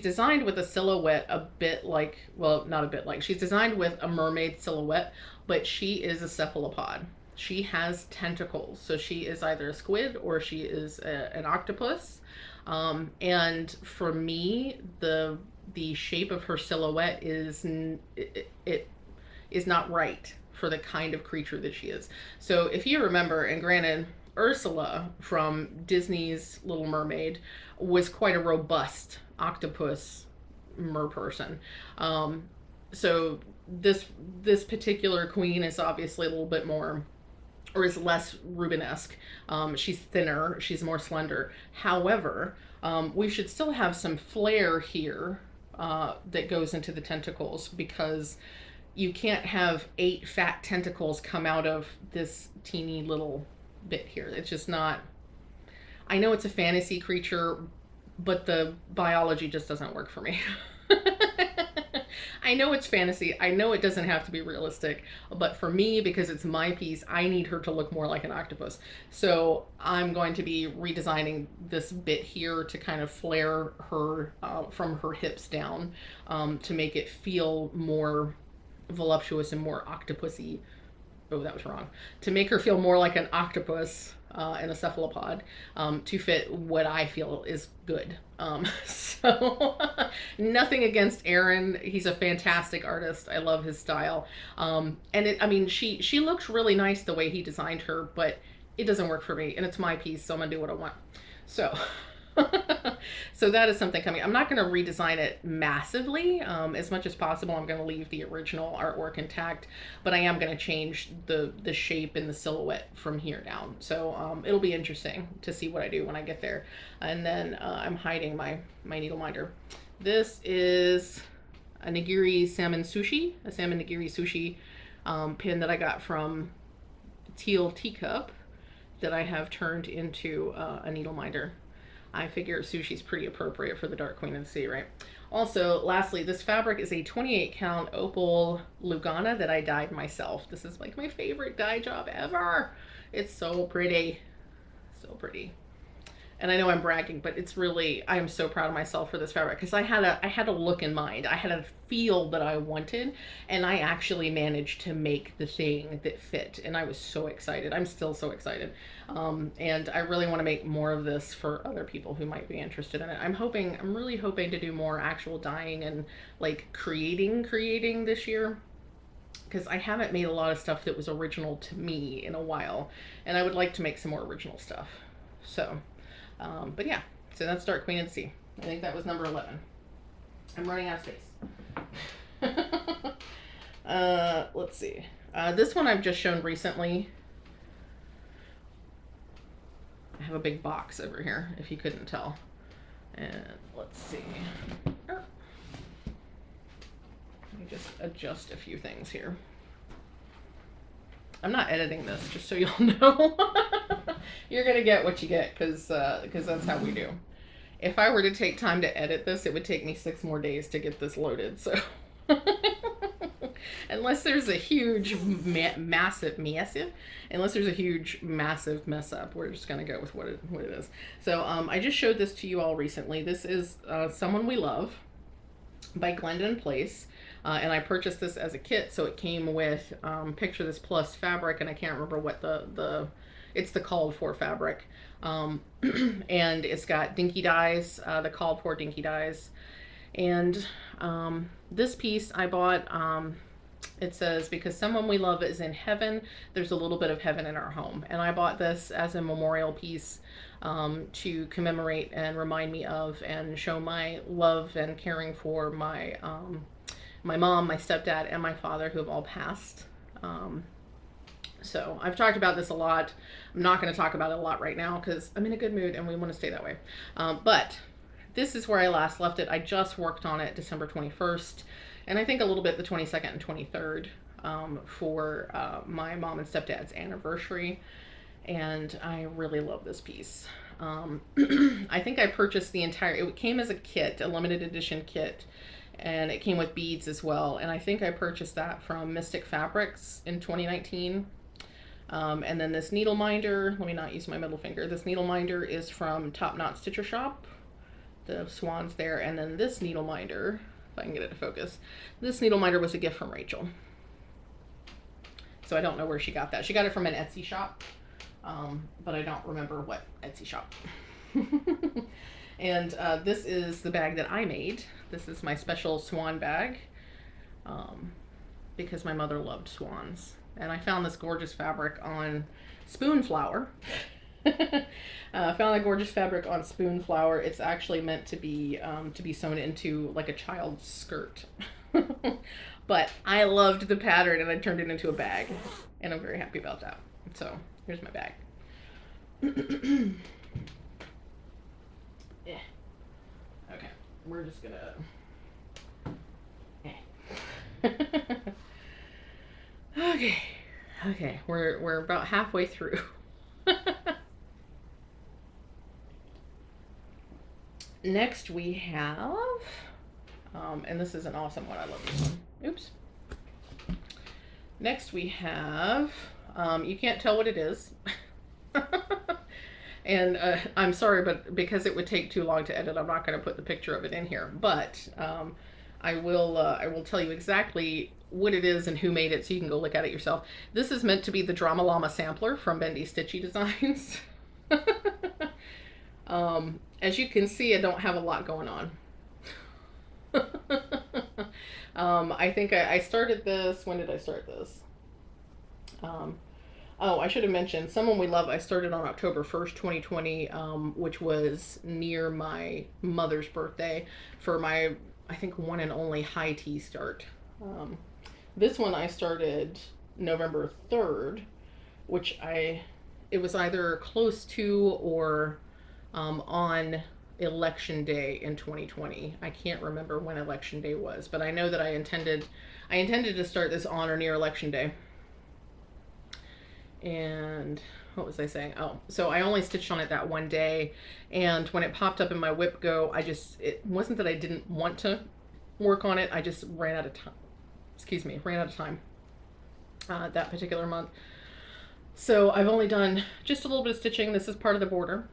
designed with a silhouette a bit like, well, not a bit like, she's designed with a mermaid silhouette, but she is a cephalopod. She has tentacles, so she is either a squid or she is an octopus. And for me, the shape of her silhouette is not right for the kind of creature that she is. So if you remember, and granted, Ursula from Disney's Little Mermaid was quite a robust octopus merperson. So this particular queen is obviously a little bit more, or is less Rubenesque. She's thinner, she's more slender. However, we should still have some flair here that goes into the tentacles, because you can't have 8 fat tentacles come out of this teeny little bit here. It's just not, I know it's a fantasy creature, but the biology just doesn't work for me. I know it's fantasy. I know it doesn't have to be realistic, but for me, because it's my piece, I need her to look more like an octopus. So I'm going to be redesigning this bit here to kind of flare her from her hips down, to make it feel more voluptuous and more octopusy. Oh, that was wrong. To make her feel more like an octopus, and a cephalopod to fit what I feel is good. So nothing against Aaron. He's a fantastic artist. I love his style. I mean, she looks really nice the way he designed her, but it doesn't work for me, and it's my piece, so I'm gonna do what I want. So so that is something coming. I'm not going to redesign it massively. As much as possible, I'm going to leave the original artwork intact, but I am going to change the shape and the silhouette from here down. So it'll be interesting to see what I do when I get there. And then I'm hiding my needle minder. This is a nigiri salmon sushi, a salmon nigiri sushi pin that I got from Teal Teacup that I have turned into a needle minder. I figure sushi's pretty appropriate for the Dark Queen of the Sea, right? Also, lastly, this fabric is a 28 count opal Lugana that I dyed myself. This is like my favorite dye job ever. It's so pretty. So pretty. And I know I'm bragging, but it's really, I am so proud of myself for this fabric because I had a look in mind. I had a feel that I wanted, and I actually managed to make the thing that fit. And I was so excited. I'm still so excited. And I really want to make more of this for other people who might be interested in it. I'm really hoping to do more actual dyeing and like creating this year, because I haven't made a lot of stuff that was original to me in a while, and I would like to make some more original stuff. So but yeah, so that's Dark Queen of the Sea. I think that was number 11. I'm running out of space. Let's see. This one I've just shown recently. I have a big box over here, if you couldn't tell. And let's see. Let me just adjust a few things here. I'm not editing this, just so y'all know. You're gonna get what you get, because that's how we do. If I were to take time to edit this, it would take me 6 more days to get this loaded. So unless there's a huge massive mess up, we're just gonna go with what it is. So I just showed this to you all recently. This is Someone We Love by Glendon Place. And I purchased this as a kit, so it came with Picture This Plus fabric, and I can't remember what it's the called for fabric. And it's got dinky dyes, the called for dinky dyes. And this piece I bought, it says, because someone we love is in heaven, there's a little bit of heaven in our home. And I bought this as a memorial piece to commemorate and remind me of and show my love and caring for my mom, my stepdad, and my father, who have all passed. So I've talked about this a lot. I'm not going to talk about it a lot right now because I'm in a good mood and we want to stay that way. But this is where I last left it. I just worked on it December 21st, and I think a little bit the 22nd and 23rd for my mom and stepdad's anniversary. And I really love this piece. I think I purchased the entire, it came as a kit, a limited edition kit. And it came with beads as well. And I think I purchased that from Mystic Fabrics in 2019. And then this needle minder, let me not use my middle finger. This needle minder is from Top Knot Stitcher Shop. The swans there. And then this needle minder, if I can get it to focus, this needle minder was a gift from Rachel. So I don't know where she got that. She got it from an Etsy shop, but I don't remember what Etsy shop. And this is the bag that I made. This is my special swan bag because my mother loved swans. And I found this gorgeous fabric on Spoonflower. Found that gorgeous fabric on Spoonflower. It's actually meant to be sewn into like a child's skirt. But I loved the pattern and I turned it into a bag. And I'm very happy about that. So here's my bag. Yeah. Okay, we're just gonna. Okay, we're about halfway through. Next we have, and this is an awesome one. I love this one. Oops. Next we have, you can't tell what it is. And I'm sorry, but because it would take too long to edit, I'm not going to put the picture of it in here. But I will tell you exactly what it is and who made it, so you can go look at it yourself. This is meant to be the Drama Llama sampler from Bendy Stitchy Designs. As you can see, I don't have a lot going on. I think I started this. When did I start this? Oh, I should have mentioned Someone We Love. I started on October 1st, 2020, which was near my mother's birthday for my, I think, one and only high tea start. This one I started November 3rd, which it was either close to or on election day in 2020. I can't remember when election day was, but I know that I intended to start this on or near election day. And what was I saying? Oh, so I only stitched on it that one day, and when it popped up in my WIP Go, it wasn't that I didn't want to work on it, I just ran out of time. Ran out of time that particular month. So I've only done just a little bit of stitching. This is part of the border.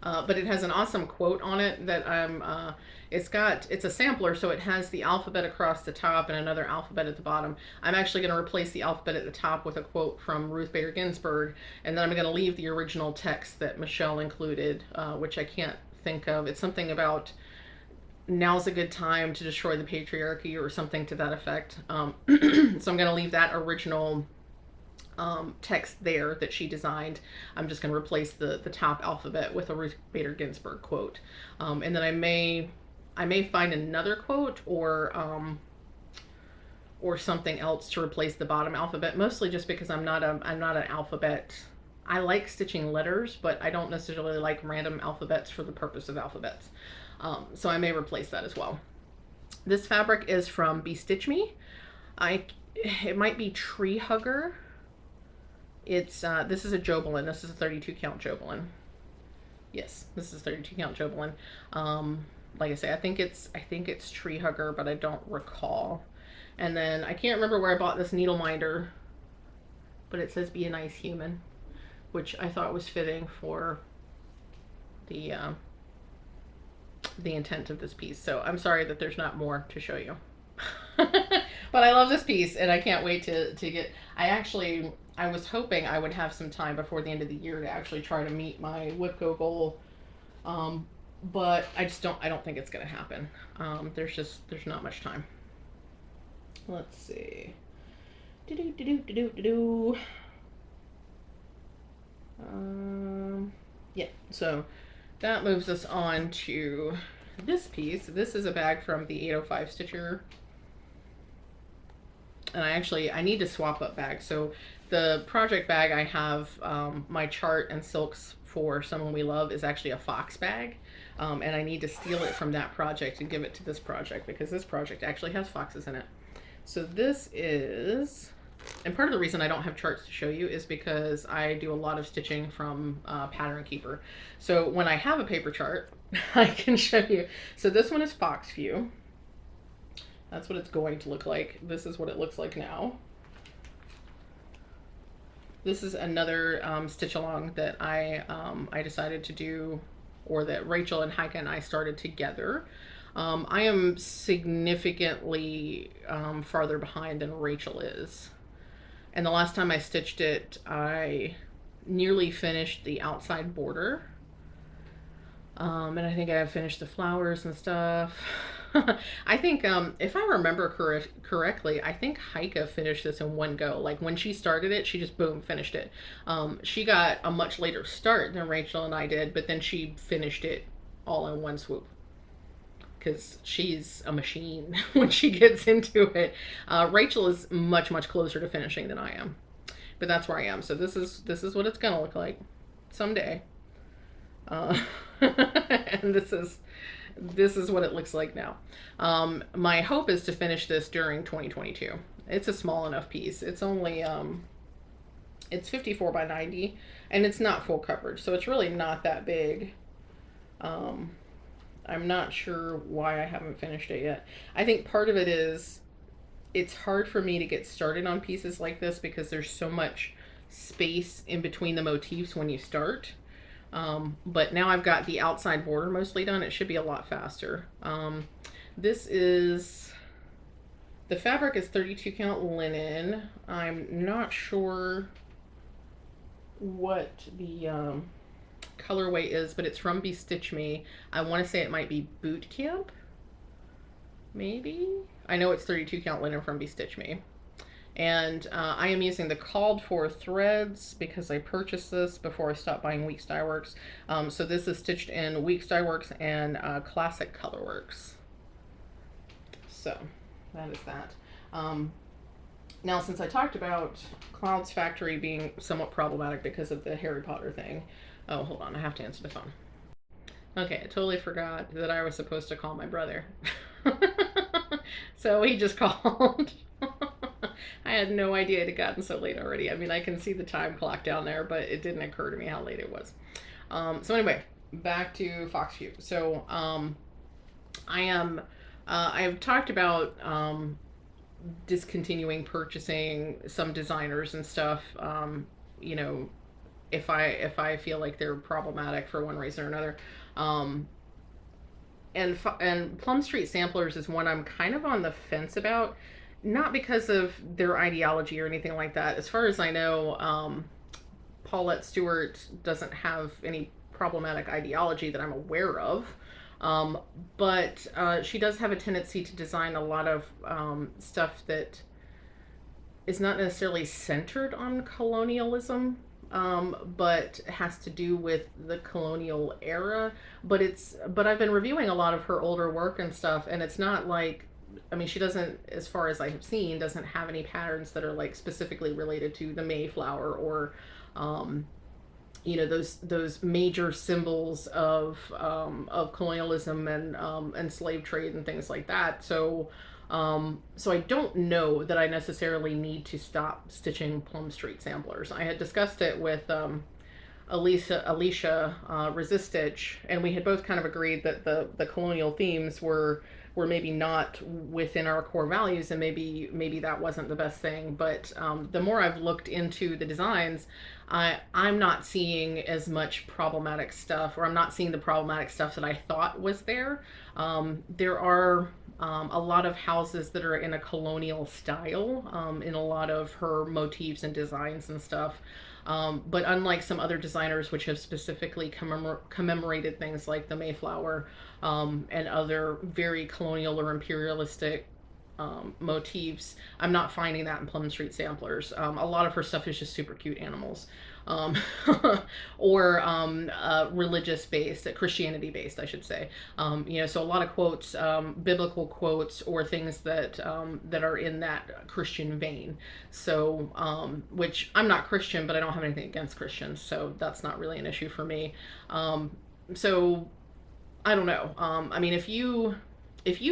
But it has an awesome quote on it that it's a sampler, so it has the alphabet across the top and another alphabet at the bottom. I'm actually going to replace the alphabet at the top with a quote from Ruth Bader Ginsburg, and then I'm going to leave the original text that Michelle included, which I can't think of. It's something about now's a good time to destroy the patriarchy or something to that effect. So I'm going to leave that original text there that she designed. I'm just going to replace the top alphabet with a Ruth Bader Ginsburg quote, and then I may find another quote or something else to replace the bottom alphabet. Mostly just because I'm not an alphabet. I like stitching letters, but I don't necessarily like random alphabets for the purpose of alphabets. So I may replace that as well. This fabric is from Be Stitch Me. It might be Tree Hugger. It's this is a Jobelin. This is a 32 count Jobelin. Yes, this is 32 count Jobelin. Like I say, I think it's Tree Hugger, but I don't recall. And then I can't remember where I bought this needle minder, but it says Be a Nice Human, which I thought was fitting for the intent of this piece. So I'm sorry that there's not more to show you. But I love this piece, and I can't wait to get. I was hoping I would have some time before the end of the year to actually try to meet my WIP Go goal, but I don't think it's going to happen. There's not much time. Let's see. Yeah, so that moves us on to this piece. This is a bag from the 805 Stitcher. And I need to swap up bags. So the project bag I have, my chart and silks for Someone We Love is actually a fox bag. And I need to steal it from that project and give it to this project because this project actually has foxes in it. So this is, and part of the reason I don't have charts to show you is because I do a lot of stitching from Pattern Keeper. So when I have a paper chart, I can show you. So this one is Fox View. That's what it's going to look like. This is what it looks like now. This is another stitch along that I decided to do, or that Rachel and Heike and I started together. I am significantly farther behind than Rachel is. And the last time I stitched it, I nearly finished the outside border. And I think I finished the flowers and stuff. I think, if I remember correctly, I think Heike finished this in one go. Like when she started it, she just boom, finished it. She got a much later start than Rachel and I did, but then she finished it all in one swoop. Because she's a machine when she gets into it. Rachel is much, much closer to finishing than I am. But that's where I am. So this is what it's gonna look like someday. And this is what it looks like now. My hope is to finish this during 2022. It's a small enough piece. It's only it's 54 by 90, and it's not full coverage, so it's really not that big. I'm not sure why I haven't finished it yet. I think part of it is it's hard for me to get started on pieces like this because there's so much space in between the motifs when you start. But now I've got the outside border mostly done. It should be a lot faster. This is, the fabric is 32 count linen. I'm not sure what the colorway is, but it's from Be Stitch Me. I want to say it might be Boot Camp, maybe. I know it's 32 count linen from Be Stitch Me. And I am using the called for threads because I purchased this before I stopped buying Weeks Dye Works. So this is stitched in Weeks Dye Works and Classic Colorworks. So that is that. Now, since I talked about Cloud's Factory being somewhat problematic because of the Harry Potter thing. Oh, hold on, I have to answer the phone. Okay, I totally forgot that I was supposed to call my brother. So he just called. I had no idea it had gotten so late already. I mean, I can see the time clock down there, but it didn't occur to me how late it was. So anyway, back to Foxview. So I've talked about discontinuing purchasing some designers and stuff. You know, if I feel like they're problematic for one reason or another. And Plum Street Samplers is one I'm kind of on the fence about. Not because of their ideology or anything like that. As far as I know, Paulette Stewart doesn't have any problematic ideology that I'm aware of. But she does have a tendency to design a lot of stuff that is not necessarily centered on colonialism, but has to do with the colonial era. But I've been reviewing a lot of her older work and stuff, and it's not like, I mean, she doesn't, as far as I have seen, doesn't have any patterns that are like specifically related to the Mayflower or, you know, those major symbols of colonialism and slave trade and things like that. So I don't know that I necessarily need to stop stitching Plum Street Samplers. I had discussed it with Alicia Resist Stitch, and we had both kind of agreed that the colonial themes were maybe not within our core values, and maybe that wasn't the best thing. But the more I've looked into the designs, I'm not seeing as much problematic stuff, or I'm not seeing the problematic stuff that I thought was there. There are a lot of houses that are in a colonial style in a lot of her motifs and designs and stuff. But unlike some other designers which have specifically commemorated things like the Mayflower and other very colonial or imperialistic motifs, I'm not finding that in Plum Street Samplers. A lot of her stuff is just super cute animals. Or religious based, Christianity based, I should say. You know, so a lot of quotes, biblical quotes, or things that are in that Christian vein. So, which I'm not Christian, but I don't have anything against Christians, so that's not really an issue for me. So I don't know. I mean, if you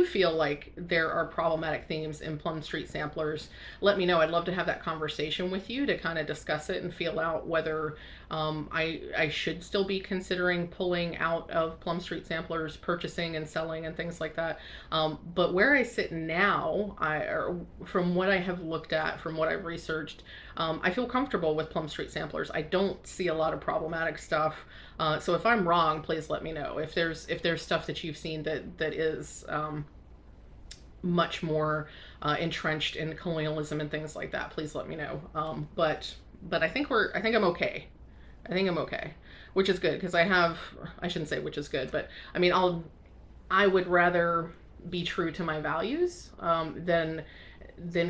feel like there are problematic themes in Plum Street Samplers, let me know. I'd love to have that conversation with you to kind of discuss it and feel out whether I should still be considering pulling out of Plum Street Samplers, purchasing and selling and things like that. But where I sit now, from what I have looked at, from what I've researched, I feel comfortable with Plum Street Samplers. I don't see a lot of problematic stuff. So if I'm wrong, please let me know. If there's stuff that you've seen that is much more entrenched in colonialism and things like that, please let me know. But I think I'm okay. I think I'm okay, which is good because I shouldn't say which is good, but I mean, I would rather be true to my values than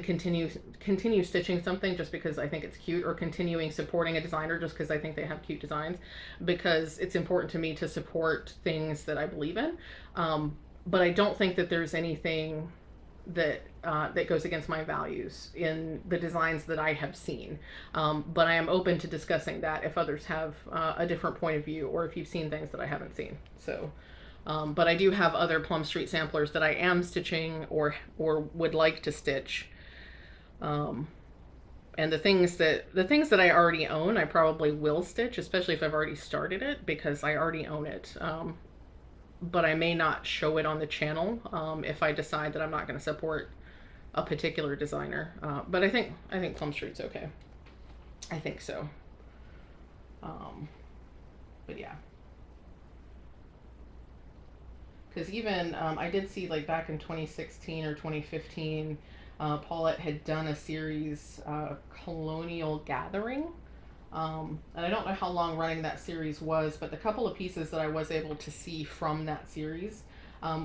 continue stitching something just because I think it's cute, or continuing supporting a designer just because I think they have cute designs, because it's important to me to support things that I believe in. But I don't think that there's anything that goes against my values in the designs that I have seen. But I am open to discussing that if others have a different point of view, or if you've seen things that I haven't seen. So but I do have other Plum Street Samplers that I am stitching or would like to stitch. And the things that I already own, I probably will stitch, especially if I've already started it, because I already own it. But I may not show it on the channel if I decide that I'm not going to support a particular designer. But I think Plum Street's okay. I think so. But yeah. Because even I did see like back in 2016 or 2015, Paulette had done a series, Colonial Gathering. And I don't know how long running that series was, but the couple of pieces that I was able to see from that series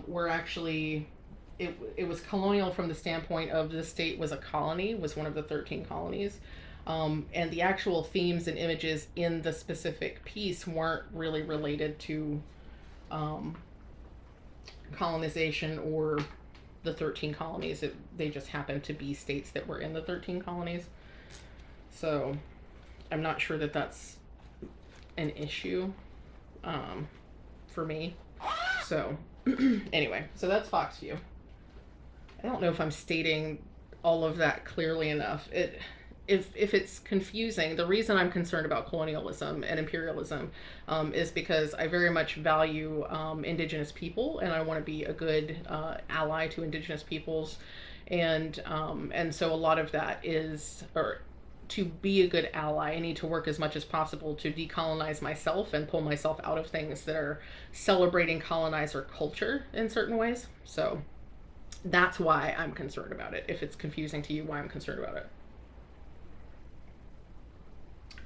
were actually, it was colonial from the standpoint of the state was a colony, was one of the 13 colonies. And the actual themes and images in the specific piece weren't really related to colonization or the 13 colonies. They just happened to be states that were in the 13 colonies. So I'm not sure that that's an issue for me. So anyway, so that's Foxview. I don't know if I'm stating all of that clearly enough. If it's confusing, the reason I'm concerned about colonialism and imperialism is because I very much value indigenous people, and I want to be a good ally to indigenous peoples, and so a lot of that is, or to be a good ally, I need to work as much as possible to decolonize myself and pull myself out of things that are celebrating colonizer culture in certain ways. So that's why I'm concerned about it. If it's confusing to you why I'm concerned about it.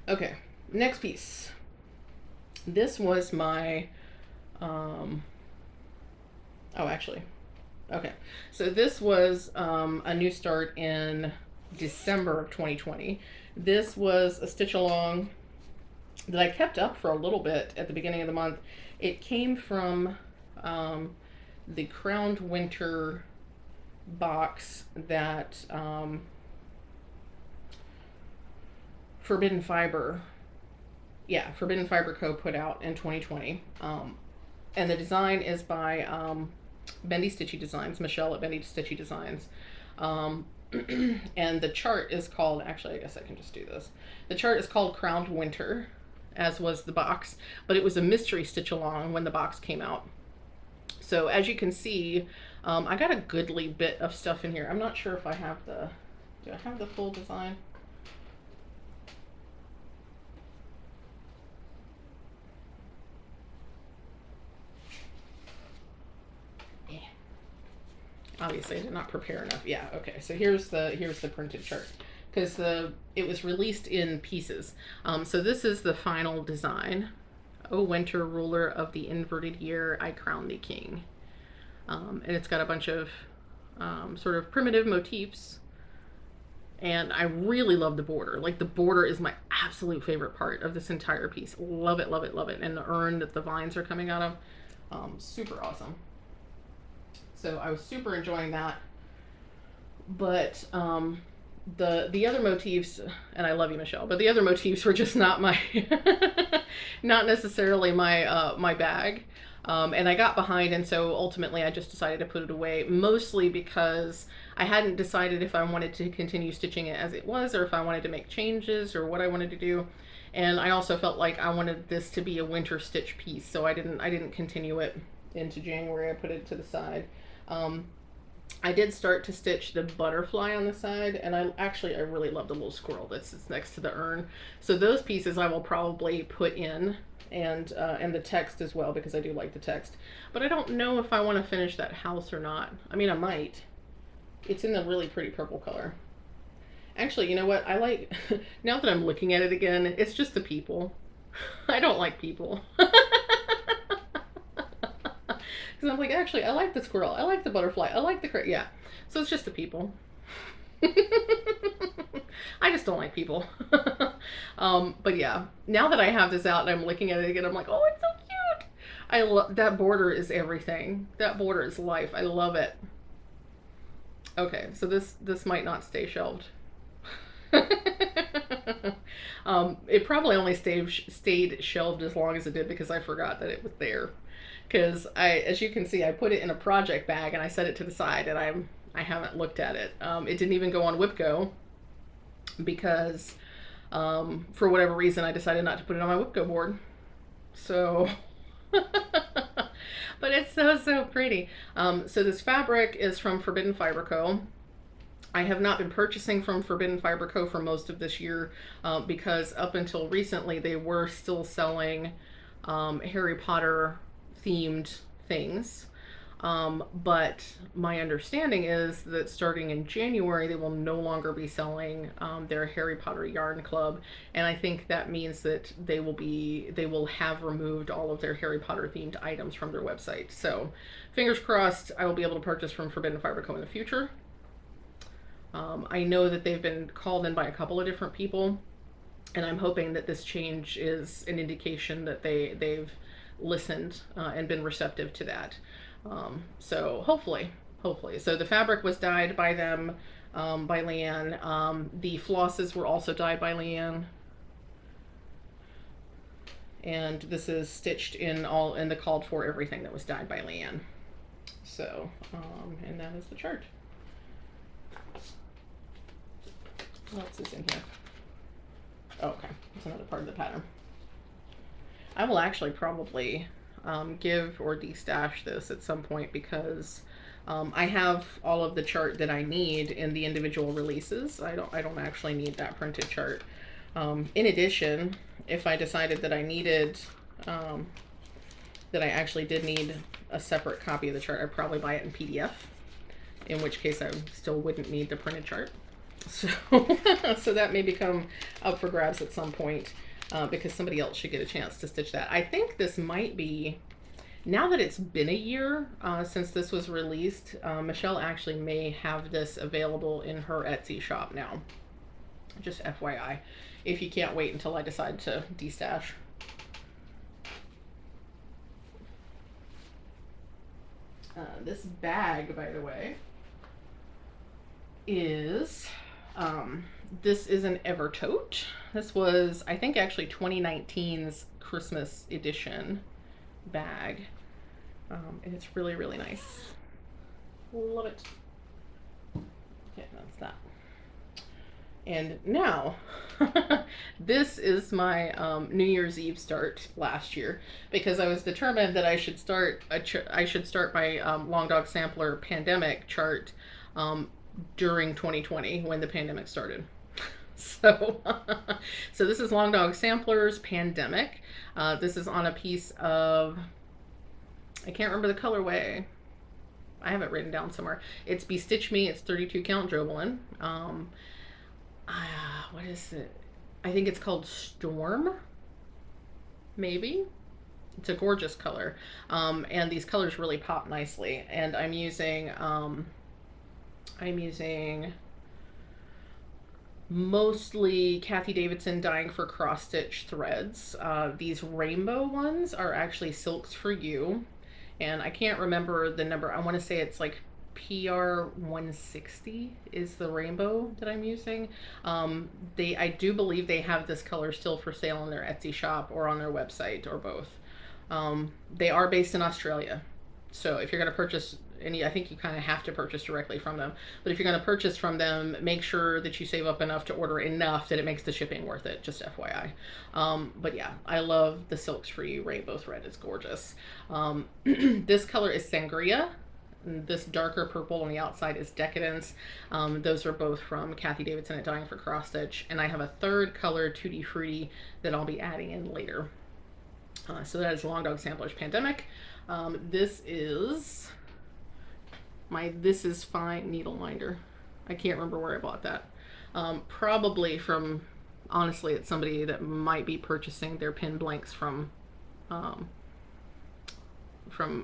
Okay, next piece. This was my, okay. So this was a new start in December of 2020. This was a stitch along that I kept up for a little bit at the beginning of the month. It came from the Crowned Winter box that Forbidden Fiber Co. put out in 2020. And the design is by Bendy Stitchy Designs, Michelle at Bendy Stitchy Designs. And the chart is called, actually I guess I can just do this. The chart is called Crowned Winter, as was the box, but it was a mystery stitch along when the box came out. So as you can see, I got a goodly bit of stuff in here. I'm not sure if I have do I have the full design? Obviously I did not prepare enough. Yeah, okay. So here's the printed chart, because it was released in pieces. So this is the final design. O winter ruler of the inverted year, I crown thee king. And it's got a bunch of sort of primitive motifs. And I really love the border. Like, the border is my absolute favorite part of this entire piece. Love it, love it, love it. And the urn that the vines are coming out of, super awesome. So I was super enjoying that. But the other motifs, and I love you, Michelle, but the other motifs were just not my, not necessarily my bag. And I got behind, and so ultimately I just decided to put it away, mostly because I hadn't decided if I wanted to continue stitching it as it was, or if I wanted to make changes, or what I wanted to do. And I also felt like I wanted this to be a winter stitch piece, so I didn't continue it into January. I put it to the side. I did start to stitch the butterfly on the side, and I really love the little squirrel that sits next to the urn. So those pieces I will probably put in, and the text as well, because I do like the text. But I don't know if I want to finish that house or not. I mean, I might. It's in the really pretty purple color. Actually, you know what? I like, now that I'm looking at it again, it's just the people. I don't like people. Because I'm like, actually, I like the squirrel. I like the butterfly. I like the yeah. So it's just the people. I just don't like people. But yeah, now that I have this out and I'm looking at it again, I'm like, oh, it's so cute. I love that border. Is everything. That border is life. I love it. Okay, so this might not stay shelved. It probably only stayed shelved as long as it did because I forgot that it was there. Because as you can see, I put it in a project bag and I set it to the side, and I haven't looked at it. It didn't even go on WIP Go because for whatever reason I decided not to put it on my WIP Go board. So, but it's so pretty. So this fabric is from Forbidden Fiber Co. I have not been purchasing from Forbidden Fiber Co. for most of this year because up until recently they were still selling Harry Potter themed things. But my understanding is that starting in January, they will no longer be selling their Harry Potter Yarn Club, and I think that means that they will have removed all of their Harry Potter themed items from their website. So, fingers crossed, I will be able to purchase from Forbidden Fiber Co. in the future. I know that they've been called in by a couple of different people, and I'm hoping that this change is an indication that they've listened and been receptive to that. So hopefully. So the fabric was dyed by them, by Leanne. The flosses were also dyed by Leanne. And this is stitched in the called for everything that was dyed by Leanne. So, and that is the chart. What else is in here? Oh, okay, that's another part of the pattern. I will actually probably give or destash this at some point because I have all of the chart that I need in the individual releases. I don't actually need that printed chart. In addition, if I decided that I needed, that I actually did need a separate copy of the chart, I'd probably buy it in PDF, in which case I still wouldn't need the printed chart. So, so that may become up for grabs at some point. Because somebody else should get a chance to stitch that. I think this might be, now that it's been a year since this was released, Michelle actually may have this available in her Etsy shop now. Just FYI, if you can't wait until I decide to destash. This bag, by the way, is... this is an Evertote. This was, I think, actually 2019's Christmas edition bag. And it's really, really nice. Love it. Okay, that's that. And now, this is my New Year's Eve start last year, because I was determined that I should start my Long Dog Sampler pandemic chart during 2020 when the pandemic started. So, so this is Long Dog Samplers Pandemic. This is on a piece of, I can't remember the colorway. I have it written down somewhere. It's Be Stitch Me. It's 32 count Jovelin. What is it? I think it's called Storm. Maybe. It's a gorgeous color. And these colors really pop nicely. And I'm using mostly Kathy Davidson Dying for Cross Stitch threads. These rainbow ones are actually Silks for You, and I can't remember the number. I want to say it's like PR 160 is the rainbow that I'm using. I do believe they have this color still for sale on their Etsy shop or on their website, or both. They are based in Australia, so if you're going to purchase any, I think you kind of have to purchase directly from them. But if you're going to purchase from them, make sure that you save up enough to order enough that it makes the shipping worth it, just FYI. But yeah, I love the Silks for You rainbow thread. It's gorgeous. This color is Sangria. This darker purple on the outside is Decadence. Those are both from Kathy Davidson at Dying for Cross Stitch. And I have a third color, Tutti Frutti, that I'll be adding in later. So that is Long Dog Samplers Pandemic. This is my This Is Fine needle minder. I can't remember where I bought that. Probably from, honestly, it's somebody that might be purchasing their pin blanks from an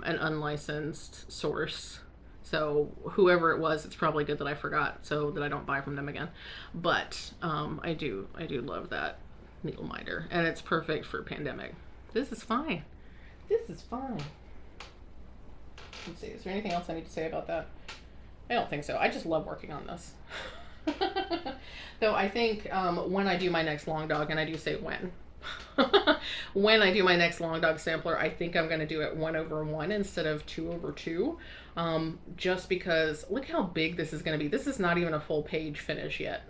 unlicensed source. So whoever it was, it's probably good that I forgot, so that I don't buy from them again. But I do love that needle minder, and it's perfect for pandemic. This is fine. This is fine. Let's see, is there anything else I need to say about that? I don't think so. I just love working on this. Though I think when I do my next Long Dog, and I do say when, when I do my next Long Dog sampler, I think I'm going to do it 1/1 instead of 2/2. Just because, look how big this is going to be. This is not even a full page finish yet.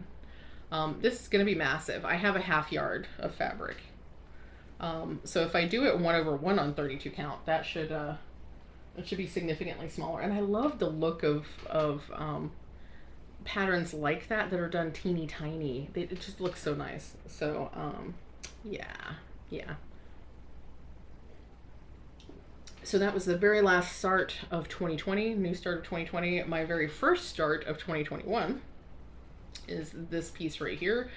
This is going to be massive. I have a 1/2 yard of fabric. So if I do it 1/1 on 32 count, that should it should be significantly smaller. And I love the look of patterns like that are done teeny tiny. It just looks so nice. So yeah. So that was the very last start of 2020, new start of 2020. My very first start of 2021 is this piece right here.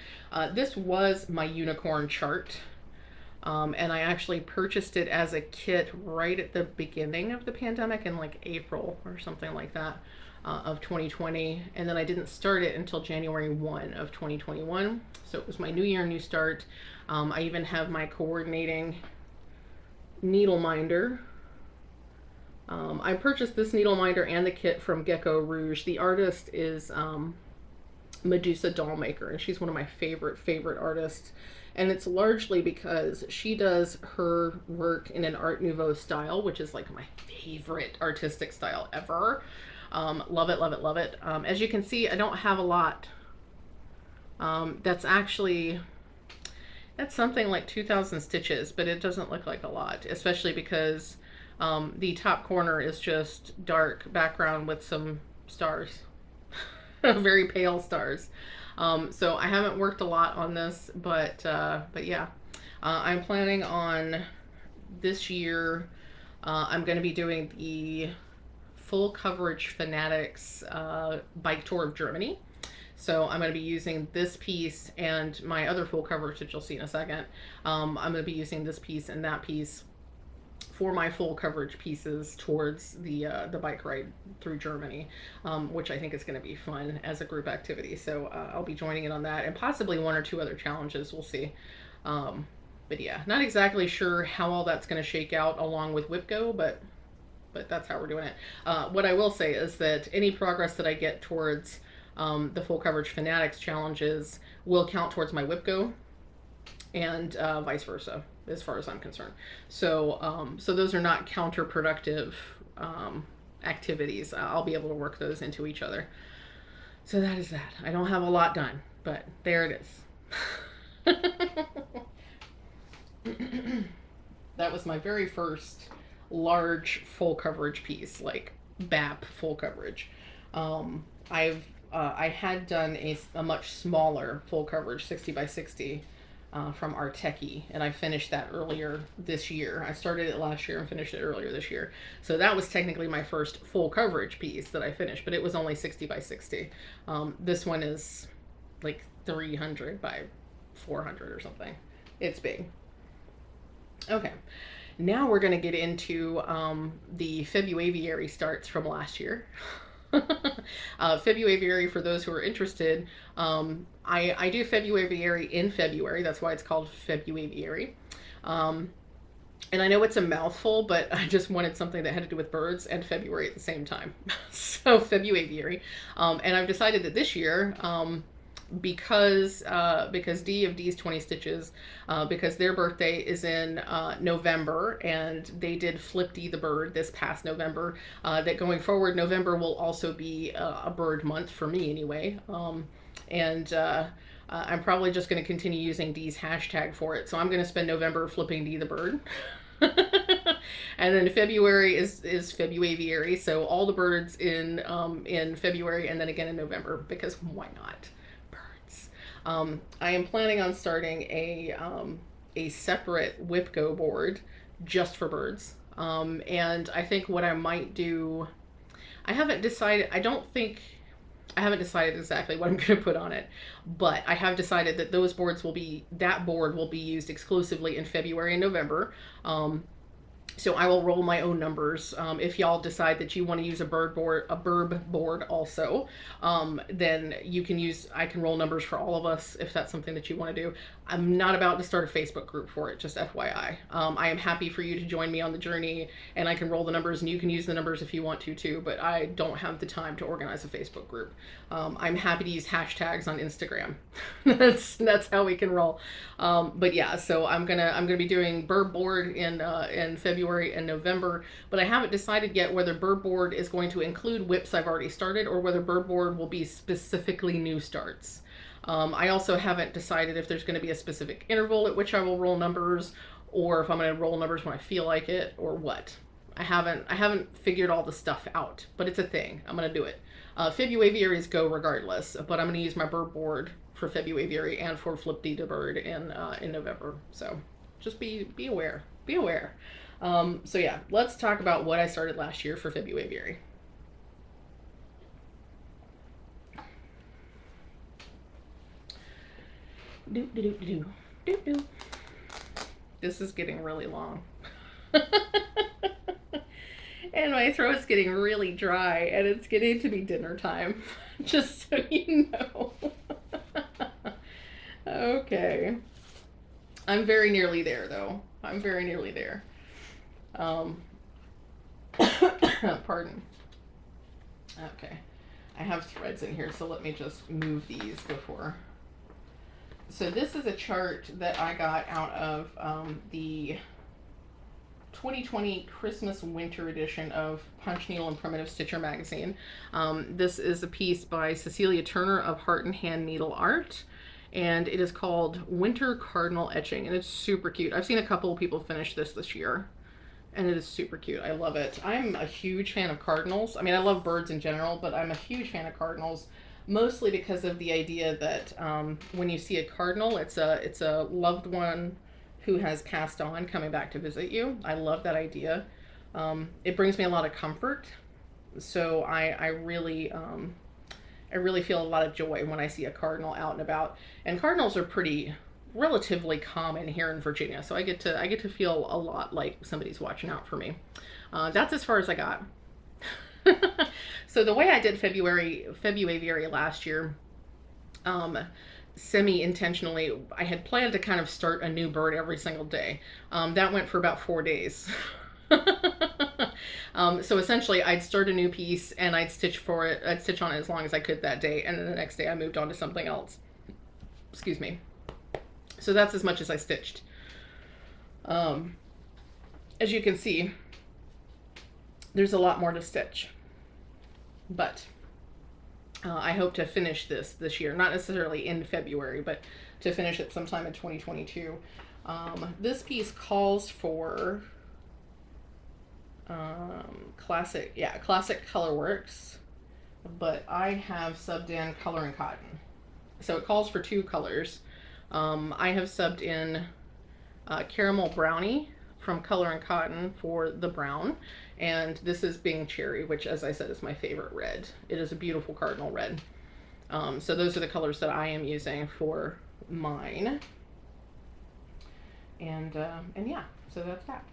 This was my unicorn chart. And I actually purchased it as a kit right at the beginning of the pandemic in like April or something like that of 2020. And then I didn't start it until January 1 of 2021. So it was my new year, new start. I even have my coordinating needle minder. I purchased this needle minder and the kit from Gecko Rouge. The artist is Medusa Dollmaker, and she's one of my favorite artists. And it's largely because she does her work in an Art Nouveau style, which is like my favorite artistic style ever. Love it, love it, love it. As you can see, I don't have a lot. That's something like 2,000 stitches, but it doesn't look like a lot, especially because the top corner is just dark background with some stars, very pale stars. So I haven't worked a lot on this, but yeah, I'm planning on this year. I'm going to be doing the full coverage Fanatics bike tour of Germany. So I'm going to be using this piece and my other full coverage that you'll see in a second. I'm going to be using this piece and that piece for my full coverage pieces towards the bike ride through Germany, which I think is going to be fun as a group activity. So I'll be joining in on that, and possibly one or two other challenges. We'll see. But yeah, not exactly sure how all that's going to shake out along with WIP Go, but that's how we're doing it. What I will say is that any progress that I get towards the full coverage Fanatics challenges will count towards my WIP Go, and vice versa, as far as I'm concerned. So so those are not counterproductive activities. I'll be able to work those into each other. So that is that. I don't have a lot done, but there it is. That was my very first large full coverage piece, like BAP full coverage. I had done a much smaller full coverage 60 by 60 from Arteki, and I finished that earlier this year. I started it last year and finished it earlier this year. So that was technically my first full coverage piece that I finished, but it was only 60 by 60. This one is like 300 by 400 or something. It's big. Okay, now we're going to get into the February starts from last year. February, for those who are interested, I do February in February. That's why it's called February. And I know it's a mouthful, but I just wanted something that had to do with birds and February at the same time. So February. And I've decided that this year, because D of D's 20 Stitches, because their birthday is in November, and they did Flip D the bird this past November, that going forward, November will also be a bird month for me anyway. And I'm probably just going to continue using D's hashtag for it. So I'm going to spend November flipping D the bird. And then February is February, so all the birds in February, and then again in November, because why not? Birds. I am planning on starting a separate WIP Go board just for birds. And I think what I might do, I haven't decided exactly what I'm going to put on it, but I have decided that that board will be used exclusively in February and November. So I will roll my own numbers. If y'all decide that you want to use a burb board also, then I can roll numbers for all of us if that's something that you want to do. I'm not about to start a Facebook group for it, just FYI. I am happy for you to join me on the journey, and I can roll the numbers, and you can use the numbers if you want to too, but I don't have the time to organize a Facebook group. I'm happy to use hashtags on Instagram. that's how we can roll. But yeah, so I'm gonna be doing burb board in February and November, but I haven't decided yet whether burb board is going to include WIPs I've already started, or whether burb board will be specifically new starts. I also haven't decided if there's going to be a specific interval at which I will roll numbers, or if I'm going to roll numbers when I feel like it, or what. I haven't figured all the stuff out, but it's a thing. I'm going to do it. February's go regardless, but I'm going to use my bird board for February and for Flip D to bird in November. So just be aware. Be aware. So yeah, let's talk about what I started last year for February. This is getting really long. And my throat's getting really dry, and it's getting to be dinner time, just so you know. Okay. I'm very nearly there, though. I'm very nearly there. Pardon. Okay. I have threads in here, so let me just move these before. So this is a chart that I got out of the 2020 Christmas Winter edition of Punch Needle and Primitive Stitcher magazine. This is a piece by Cecilia Turner of Heart and Hand Needle Art, and it is called Winter Cardinal Etching, and it's super cute. I've seen a couple of people finish this year, and it is super cute. I love it. I'm a huge fan of cardinals. I mean, I love birds in general, but I'm a huge fan of cardinals, mostly because of the idea that when you see a cardinal, it's a loved one who has passed on coming back to visit you. I love that idea. It brings me a lot of comfort. So I really feel a lot of joy when I see a cardinal out and about. And cardinals are relatively common here in Virginia, so I get to feel a lot like somebody's watching out for me. That's as far as I got. So the way I did February last year, semi-intentionally, I had planned to kind of start a new bird every single day. That went for about 4 days. So essentially I'd start a new piece and I'd stitch on it as long as I could that day, and then the next day I moved on to something else. Excuse me. So that's as much as I stitched. As you can see, there's a lot more to stitch, but I hope to finish this year, not necessarily in February, but to finish it sometime in 2022. This piece calls for classic Colorworks, but I have subbed in Color and Cotton. So it calls for 2 colors. I have subbed in Caramel Brownie from Color and Cotton for the brown, and this is Bing Cherry, which, as I said, is my favorite red. It is a beautiful cardinal red. So those are the colors that I am using for mine. And yeah, so that's that.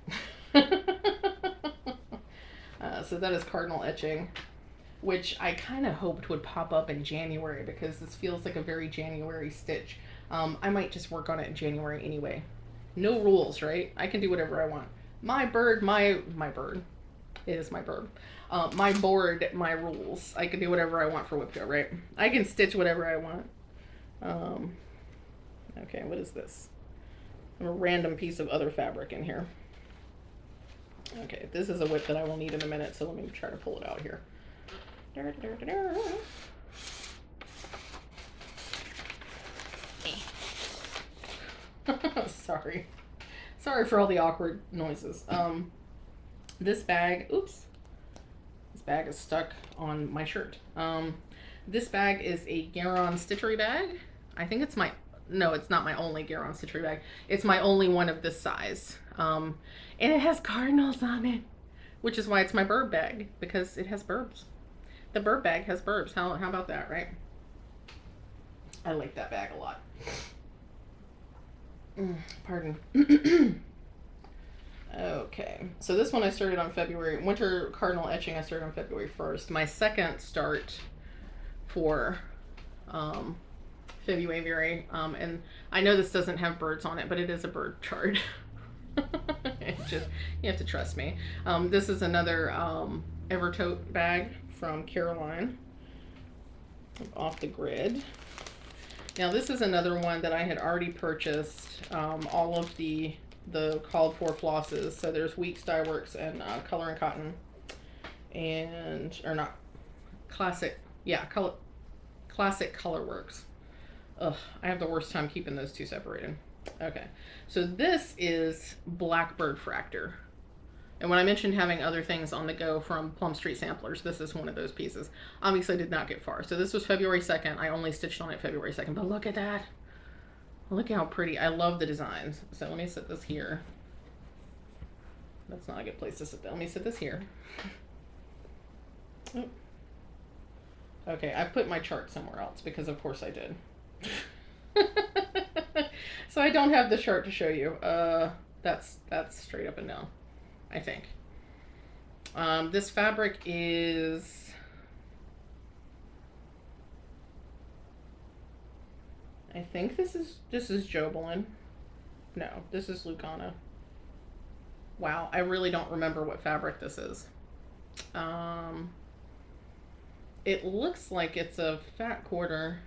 So that is cardinal etching, which I kind of hoped would pop up in January because this feels like a very January stitch. I might just work on it in January anyway. No rules, right? I can do whatever I want. My bird, my bird. It is my bird. My board, my rules. I can do whatever I want for WIP, right? I can stitch whatever I want. Okay, what is this? A random piece of other fabric in here. Okay, this is a WIP that I will need in a minute, so let me try to pull it out here. Sorry for all the awkward noises. This bag, oops, this bag is stuck on my shirt. This bag is a Garon Stitchery bag. I think it's no, it's not my only Garon Stitchery bag. It's my only one of this size. And it has cardinals on it, which is why it's my bird bag, because it has burbs. The bird bag has burbs. How about that, right? I like that bag a lot. Pardon. Okay, so this one I started on February. Winter Cardinal Etching I started on February 1st. My second start for February, and I know this doesn't have birds on it, but it is a bird chart. You have to trust me. This is another Evertote bag from Caroline, off the grid. Now this is another one that I had already purchased all of the called for flosses. So there's Weeks Dye Works and Color and Cotton, and or not classic, yeah, classic Color Works. Ugh, I have the worst time keeping those two separated. Okay, so this is Blackbird Fractor. And when I mentioned having other things on the go from Plum Street Samplers, this is one of those pieces. Obviously I did not get far. So this was February 2nd. I only stitched on it February 2nd, but look at that. Look how pretty. I love the designs. So let me set this here. that's not a good place to sit down. Let me sit this here. Oh. Okay, I put my chart somewhere else because of course I did. So I don't have the chart to show you. That's straight up and down, I think. This fabric is, I think this is Jobelan. No, this is Lugana. Wow, I really don't remember what fabric this is. It looks like it's a fat quarter.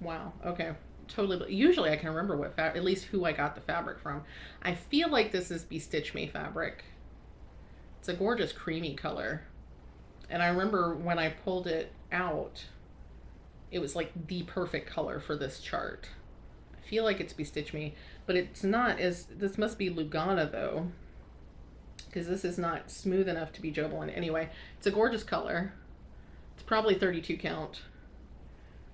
Wow, okay. Totally. Usually I can remember what fabric, at least who I got the fabric from. I feel like this is Be Stitch Me fabric. It's a gorgeous creamy color. And I remember when I pulled it out, it was like the perfect color for this chart. I feel like it's Be Stitch Me, but it's not. This must be Lugana though, because this is not smooth enough to be Jobelan. Anyway, it's a gorgeous color. It's probably 32 count.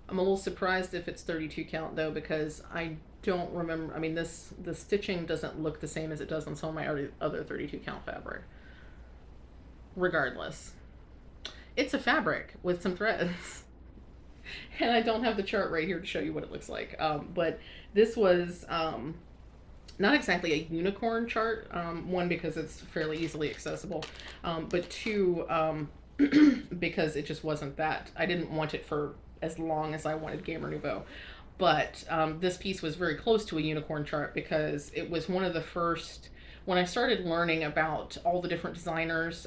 I'm a little surprised if it's 32 count though, because I don't remember. I mean, the stitching doesn't look the same as it does on some of my other 32 count fabric. Regardless, it's a fabric with some threads. And I don't have the chart right here to show you what it looks like. But this was not exactly a unicorn chart. One, because it's fairly easily accessible. But two, because it just wasn't that. I didn't want it for as long as I wanted Gamer Nouveau. But this piece was very close to a unicorn chart because it was one of the first, when I started learning about all the different designers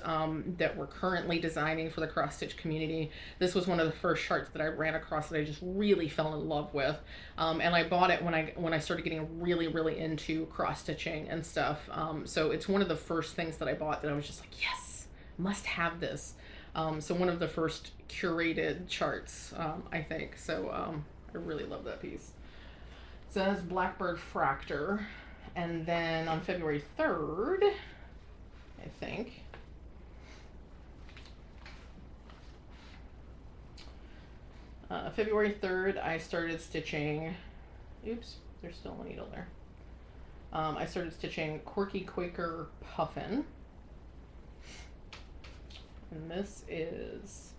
that were currently designing for the cross stitch community, this was one of the first charts that I ran across that I just really fell in love with. And I bought it when I started getting really into cross stitching and stuff. So it's one of the first things that I bought that I was just like, yes, must have this. So one of the first curated charts, I think. So I really love that piece. So that's Blackbird Fractor. And then on February 3rd, I think, February 3rd, I started stitching, oops, there's still a needle there. I started stitching Quirky Quaker Puffin. And this is,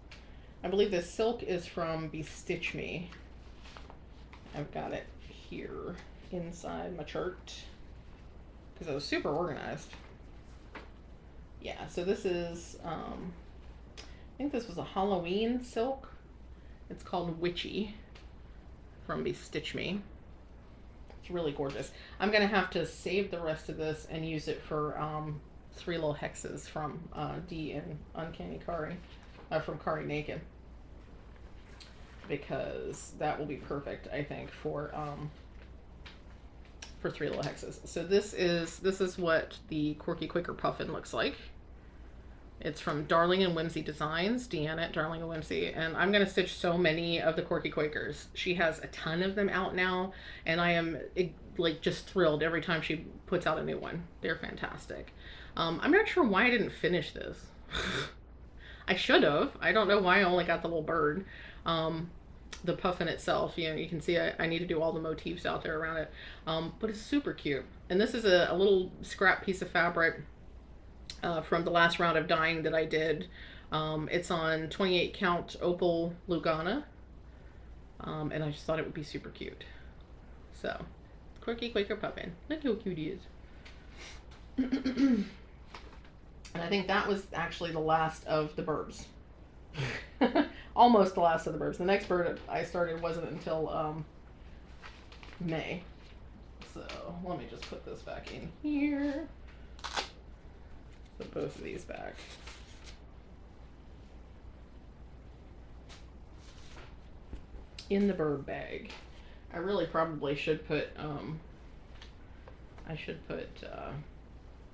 I believe this silk is from Be Stitch Me. I've got it here inside my chart because I was super organized. Yeah, so this is, I think this was a Halloween silk. It's called Witchy from Be Stitch Me. It's really gorgeous. I'm going to have to save the rest of this and use it for 3 little hexes from Dee and Uncanny Kari, from Kari Naked, because that will be perfect, I think, for 3 little hexes. So this is what the Quirky Quaker Puffin looks like. It's from Darling and Whimsy Designs, Deanna at Darling and Whimsy, and I'm going to stitch so many of the Quirky Quakers. She has a ton of them out now, and I am like just thrilled every time she puts out a new one. They're fantastic. I'm not sure why I didn't finish this. I should have. I don't know why I only got the little bird. The puffin itself, you know, you can see I need to do all the motifs out there around it. But it's super cute. And this is a little scrap piece of fabric from the last round of dyeing that I did. It's on 28 count opal Lugana. And I just thought it would be super cute. So, Quirky Quaker Puffin. Look how cute he is. And I think that was actually the last of the burbs. Almost the last of the burbs. The next bird I started wasn't until May. So let me just put this back in here. Put both of these back. In the bird bag. I really probably should put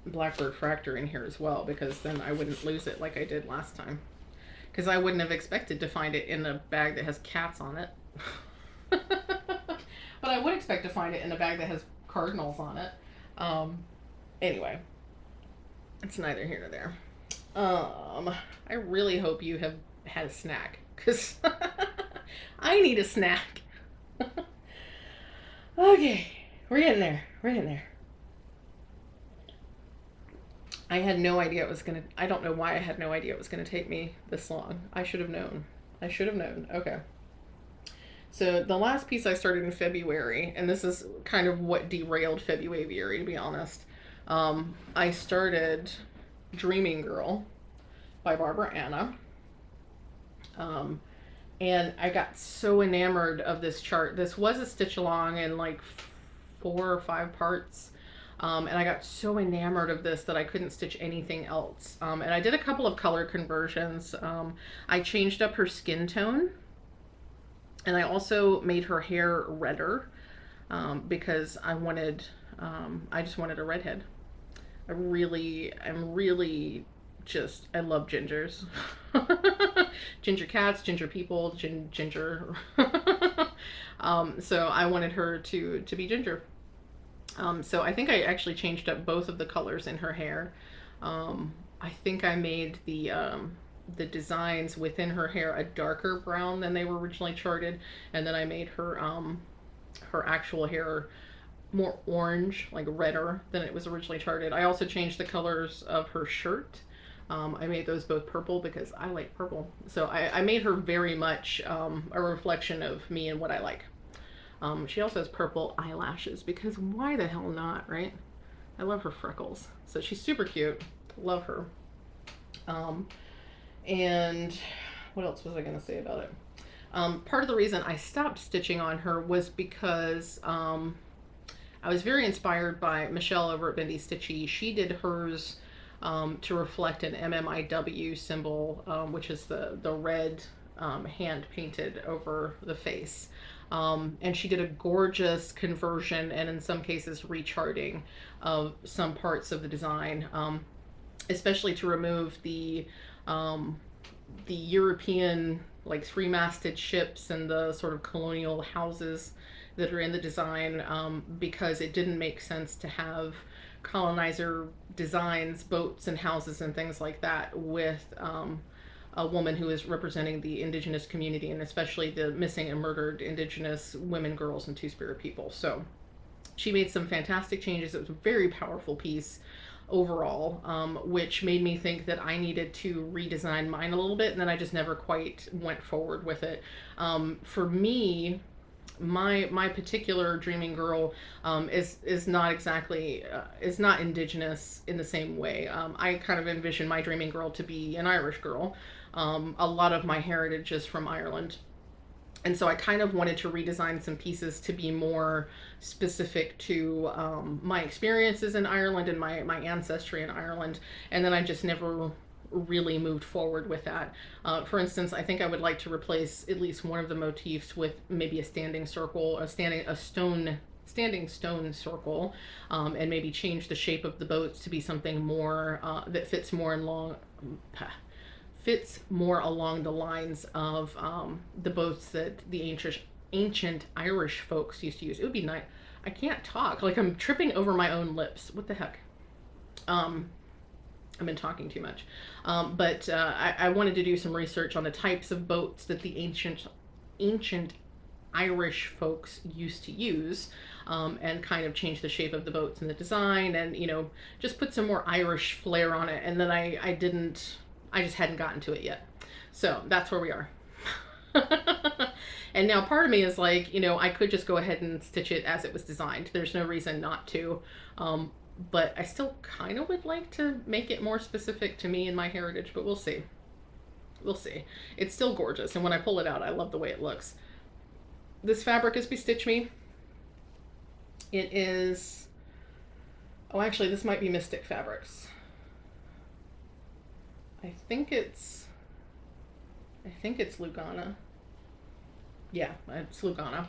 Blackbird Fractor in here as well, because then I wouldn't lose it like I did last time. Because I wouldn't have expected to find it in a bag that has cats on it. But I would expect to find it in a bag that has cardinals on it. Anyway, it's neither here nor there. I really hope you have had a snack, because I need a snack. Okay, we're getting there. We're getting there. I had no idea it was gonna. I don't know why I had no idea it was gonna take me this long. I should have known. I should have known. Okay. So the last piece I started in February, and this is kind of what derailed February, to be honest. I started Dreaming Girl by Barbara Anna. And I got so enamored of this chart. This was a stitch along in like 4 or 5 parts. And I got so enamored of this that I couldn't stitch anything else. And I did a couple of color conversions. I changed up her skin tone. And I also made her hair redder because I just wanted a redhead. I love gingers. Ginger cats, ginger people, ginger. So I wanted her to be ginger. So I think I actually changed up both of the colors in her hair. I think I made the designs within her hair a darker brown than they were originally charted, and then I made her her actual hair more orange, like redder than it was originally charted. I also changed the colors of her shirt. I made those both purple because I like purple. So I made her very much a reflection of me and what I like. She also has purple eyelashes because why the hell not, right? I love her freckles. So she's super cute. Love her. And what else was I going to say about it? Part of the reason I stopped stitching on her was because I was very inspired by Michelle over at Bendy Stitchy. She did hers to reflect an MMIW symbol, which is the red hand painted over the face. And she did a gorgeous conversion and in some cases recharting of some parts of the design, especially to remove the European like 3-masted ships and the sort of colonial houses that are in the design, because it didn't make sense to have colonizer designs, boats and houses and things like that with a woman who is representing the indigenous community, and especially the missing and murdered indigenous women, girls, and Two-Spirit people. So she made some fantastic changes. It was a very powerful piece overall, which made me think that I needed to redesign mine a little bit, and then I just never quite went forward with it. For me, my particular Dreaming Girl is not exactly is not indigenous in the same way. I kind of envision my Dreaming Girl to be an Irish girl. A lot of my heritage is from Ireland, and so I kind of wanted to redesign some pieces to be more specific to my experiences in Ireland and my ancestry in Ireland, and then I just never really moved forward with that. For instance, I think I would like to replace at least one of the motifs with maybe a standing circle, a standing stone circle, and maybe change the shape of the boats to be something more that fits more along the lines of the boats that the ancient Irish folks used to use. It would be nice. I can't talk. Like I'm tripping over my own lips. What the heck? I've been talking too much. But I wanted to do some research on the types of boats that the ancient Irish folks used to use, and kind of change the shape of the boats and the design, and just put some more Irish flair on it. And then I just hadn't gotten to it yet. So that's where we are. And now part of me is like, I could just go ahead and stitch it as it was designed. There's no reason not to. But I still kind of would like to make it more specific to me and my heritage, but we'll see. We'll see. It's still gorgeous, and when I pull it out, I love the way it looks. This fabric is Be Stitch Me. It is... Oh, actually, this might be Mystic Fabrics. I think it's Lugana. Yeah, it's Lugana.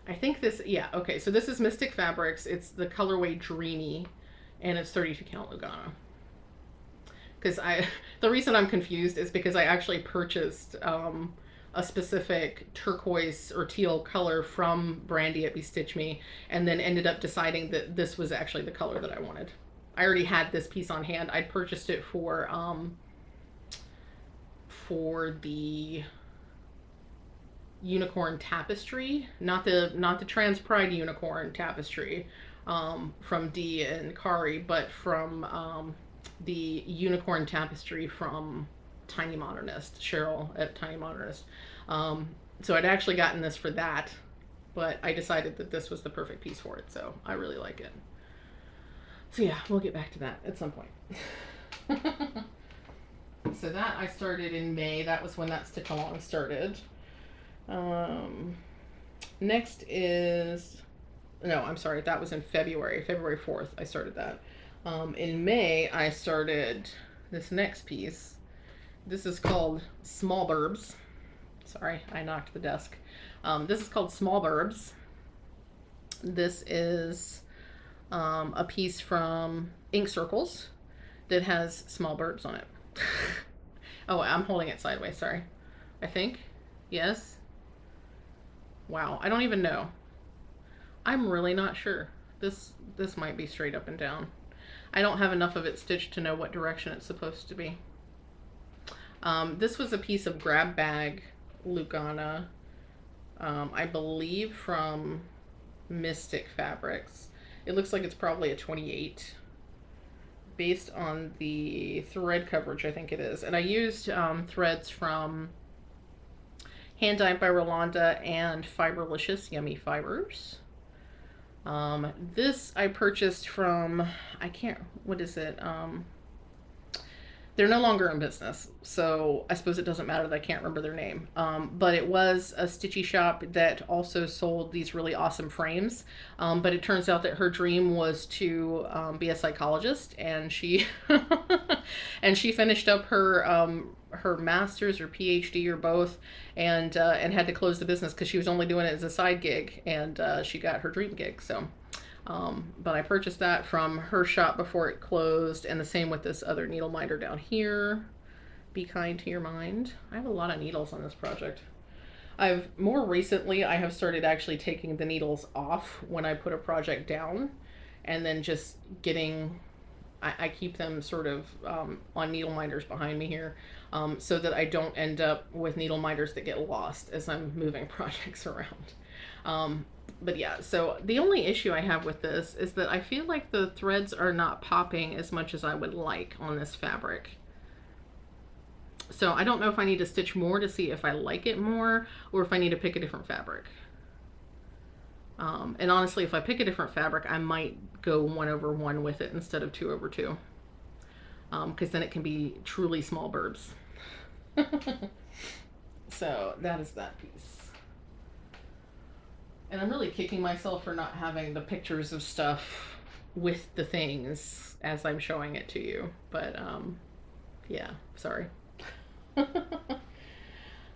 I think this, yeah, okay, so this is Mystic Fabrics. It's the colorway Dreamy, and it's 32 count Lugana. Because the reason I'm confused is because I actually purchased a specific turquoise or teal color from Brandy at Be Stitch Me, and then ended up deciding that this was actually the color that I wanted. I already had this piece on hand. I'd purchased it for the unicorn tapestry, not the trans pride unicorn tapestry from Dee and Kari, but from the unicorn tapestry from Tiny Modernist, Cheryl at Tiny Modernist. So I'd actually gotten this for that, but I decided that this was the perfect piece for it, so I really like it. So yeah, we'll get back to that at some point. So that I started in May. That was when that stitch along started. Next is, no, I'm sorry, that was in February 4th I started that. In May I started this next piece. This is called Small Burbs. Sorry, I knocked the desk. This is called Small Burbs. This is a piece from Ink Circles that has small burbs on it. Oh, I'm holding it sideways, sorry. I think. Yes. Wow, I don't even know. I'm really not sure. This might be straight up and down. I don't have enough of it stitched to know what direction it's supposed to be. This was a piece of grab bag Lugana, I believe from Mystic Fabrics. It looks like it's probably a 28 based on the thread coverage, I think it is. And I used threads from Hand Dyed by Rolanda and Fiberlicious Yummy Fibers. This I purchased from, what is it? They're no longer in business, so I suppose it doesn't matter that I can't remember their name. But it was a stitchy shop that also sold these really awesome frames. But it turns out that her dream was to be a psychologist, and she and she finished up her master's or PhD or both, and had to close the business because she was only doing it as a side gig, and she got her dream gig. So. But I purchased that from her shop before it closed, and the same with this other needle minder down here. Be kind to your mind. I have a lot of needles on this project. More recently, I have started actually taking the needles off when I put a project down, and then just I keep them sort of on needle minders behind me here, so that I don't end up with needle minders that get lost as I'm moving projects around. But yeah, so the only issue I have with this is that I feel like the threads are not popping as much as I would like on this fabric. So I don't know if I need to stitch more to see if I like it more, or if I need to pick a different fabric. And honestly, if I pick a different fabric, I might go 1/1 with it instead of 2/2. Because then it can be truly small burbs. So that is that piece. And I'm really kicking myself for not having the pictures of stuff with the things as I'm showing it to you. But, yeah, sorry.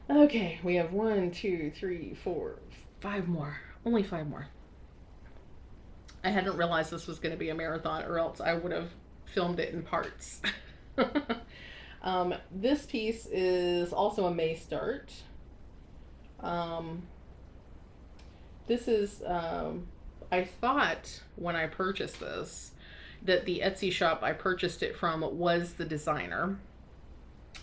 Okay, we have 1, 2, 3, 4, 5 more. Only 5 more. I hadn't realized this was going to be a marathon, or else I would have filmed it in parts. This piece is also a May start. This is, I thought when I purchased this that the Etsy shop I purchased it from was the designer.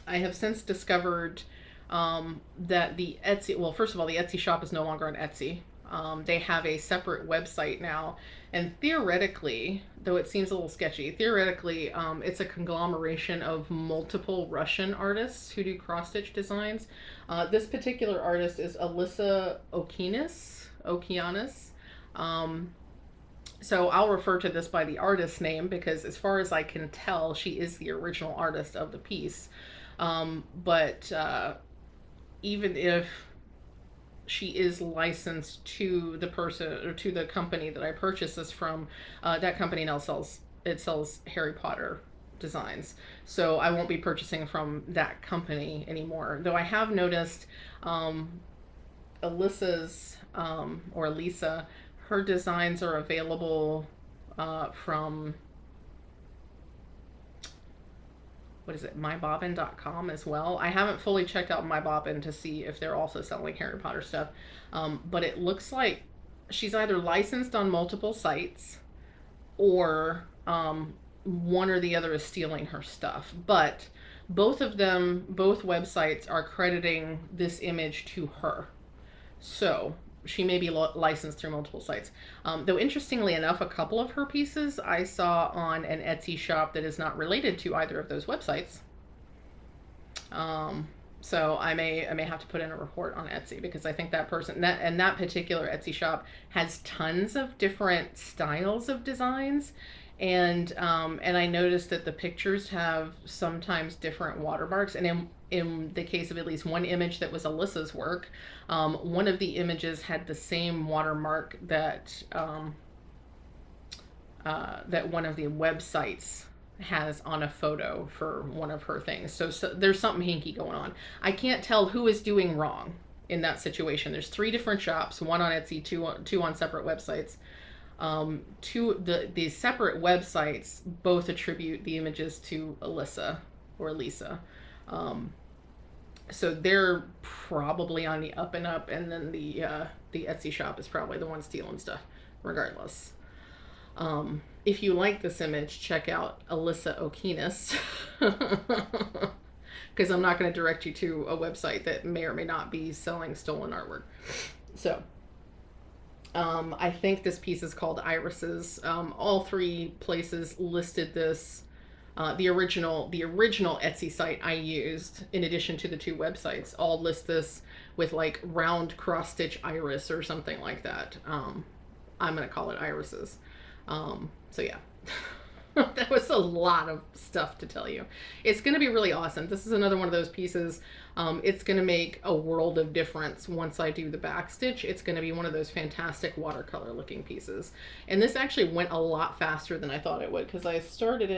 I have since discovered that the Etsy, well, first of all, the Etsy shop is no longer on Etsy. They have a separate website now, and theoretically, though it seems a little sketchy, theoretically it's a conglomeration of multiple Russian artists who do cross-stitch designs. This particular artist is Alyssa Okeanis. So I'll refer to this by the artist's name because as far as I can tell, she is the original artist of the piece. But even if she is licensed to the person or to the company that I purchased this from, that company now sells Harry Potter designs. So I won't be purchasing from that company anymore. Though I have noticed Alyssa's or Lisa, her designs are available from, what is it, mybobbin.com as well. I haven't fully checked out mybobbin to see if they're also selling Harry Potter stuff, but it looks like she's either licensed on multiple sites or one or the other is stealing her stuff. But both of them, both websites are crediting this image to her. So she may be licensed through multiple sites. Though interestingly enough, a couple of her pieces I saw on an Etsy shop that is not related to either of those websites. So I may have to put in a report on Etsy, because I think that person, that particular Etsy shop has tons of different styles of designs, and I noticed that the pictures have sometimes different watermarks, and in the case of at least one image that was Alyssa's work, one of the images had the same watermark that that one of the websites has on a photo for one of her things. So there's something hinky going on. I can't tell who is doing wrong in that situation. There's 3 different shops, one on Etsy, two on separate websites. The separate websites both attribute the images to Alyssa or Lisa. So they're probably on the up and up, and then the Etsy shop is probably the one stealing stuff, regardless. If you like this image, check out Alyssa Okinis, because I'm not going to direct you to a website that may or may not be selling stolen artwork. So I think this piece is called Irises. All 3 places listed this. The original Etsy site I used, in addition to the 2 websites, all list this with like round cross stitch iris or something like that. I'm going to call it Irises. So yeah, that was a lot of stuff to tell you. It's going to be really awesome. This is another one of those pieces. It's going to make a world of difference once I do the back stitch. It's going to be one of those fantastic watercolor looking pieces. And this actually went a lot faster than I thought it would, because I started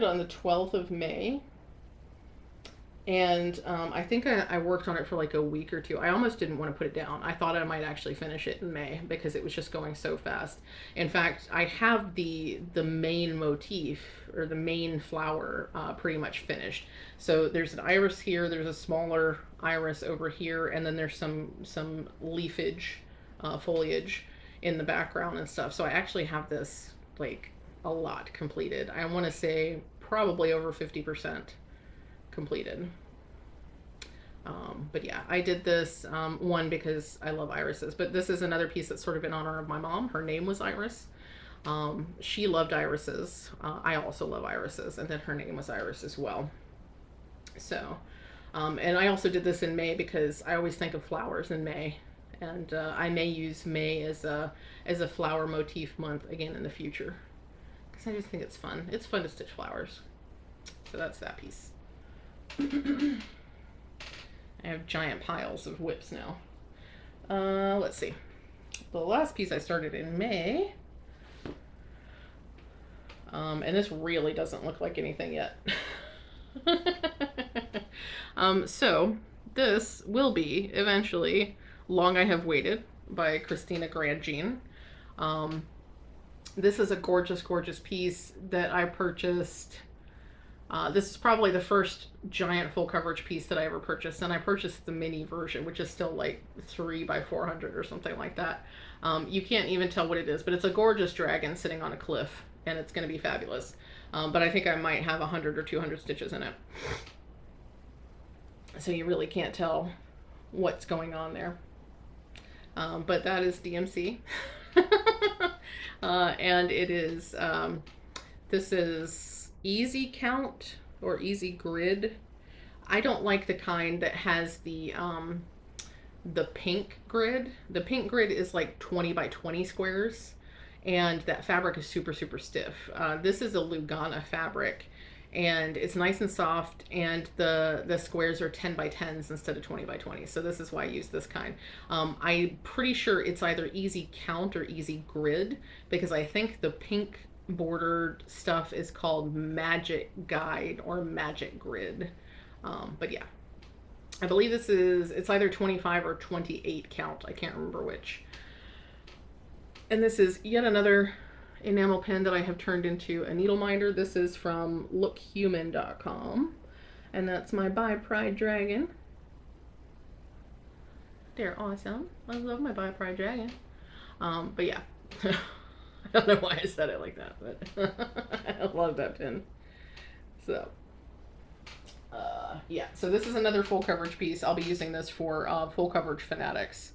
on the 12th of May. And I think I worked on it for like a week or 2. I almost didn't want to put it down. I thought I might actually finish it in May, because it was just going so fast. In fact, I have the main motif, or the main flower, pretty much finished. So there's an iris here, there's a smaller iris over here, and then there's some leafage, foliage in the background and stuff. So I actually have this like a lot completed. I want to say probably over 50% completed. But yeah, I did this one because I love irises, but this is another piece that's sort of in honor of my mom. Her name was Iris. She loved irises. I also love irises, and then her name was Iris as well. So and I also did this in May because I always think of flowers in May, and I may use May as a flower motif month again in the future, because I just think it's fun. It's fun to stitch flowers. So that's that piece. I have giant piles of WIPs now. Let's see. The last piece I started in May, and this really doesn't look like anything yet. So this will be eventually Long I Have Waited by Christina Grandjean. This is a gorgeous, gorgeous piece that I purchased. This is probably the first giant full coverage piece that I ever purchased, and I purchased the mini version, which is still like 3 by 400 or something like that. You can't even tell what it is, but it's a gorgeous dragon sitting on a cliff, and it's going to be fabulous. But I think I might have 100 or 200 stitches in it, so you really can't tell what's going on there. But that is DMC. And it is, this is easy count or easy grid. I don't like the kind that has the pink grid. The pink grid is like 20 by 20 squares, and that fabric is super, super stiff. This is a Lugana fabric, and it's nice and soft, and the squares are 10 by 10s instead of 20 by 20. So this is why I use this kind. I'm pretty sure it's either easy count or easy grid, because I think the pink bordered stuff is called Magic Guide or Magic Grid. But yeah, I believe it's either 25 or 28 count. I can't remember which. And this is yet another enamel pen that I have turned into a needle minder. This is from lookhuman.com, and that's my By Pride Dragon. They're awesome. I love my By Pride Dragon. But yeah, I don't know why I said it like that, but I love that pen. So Yeah, so this is another full coverage piece. I'll be using this for full coverage fanatics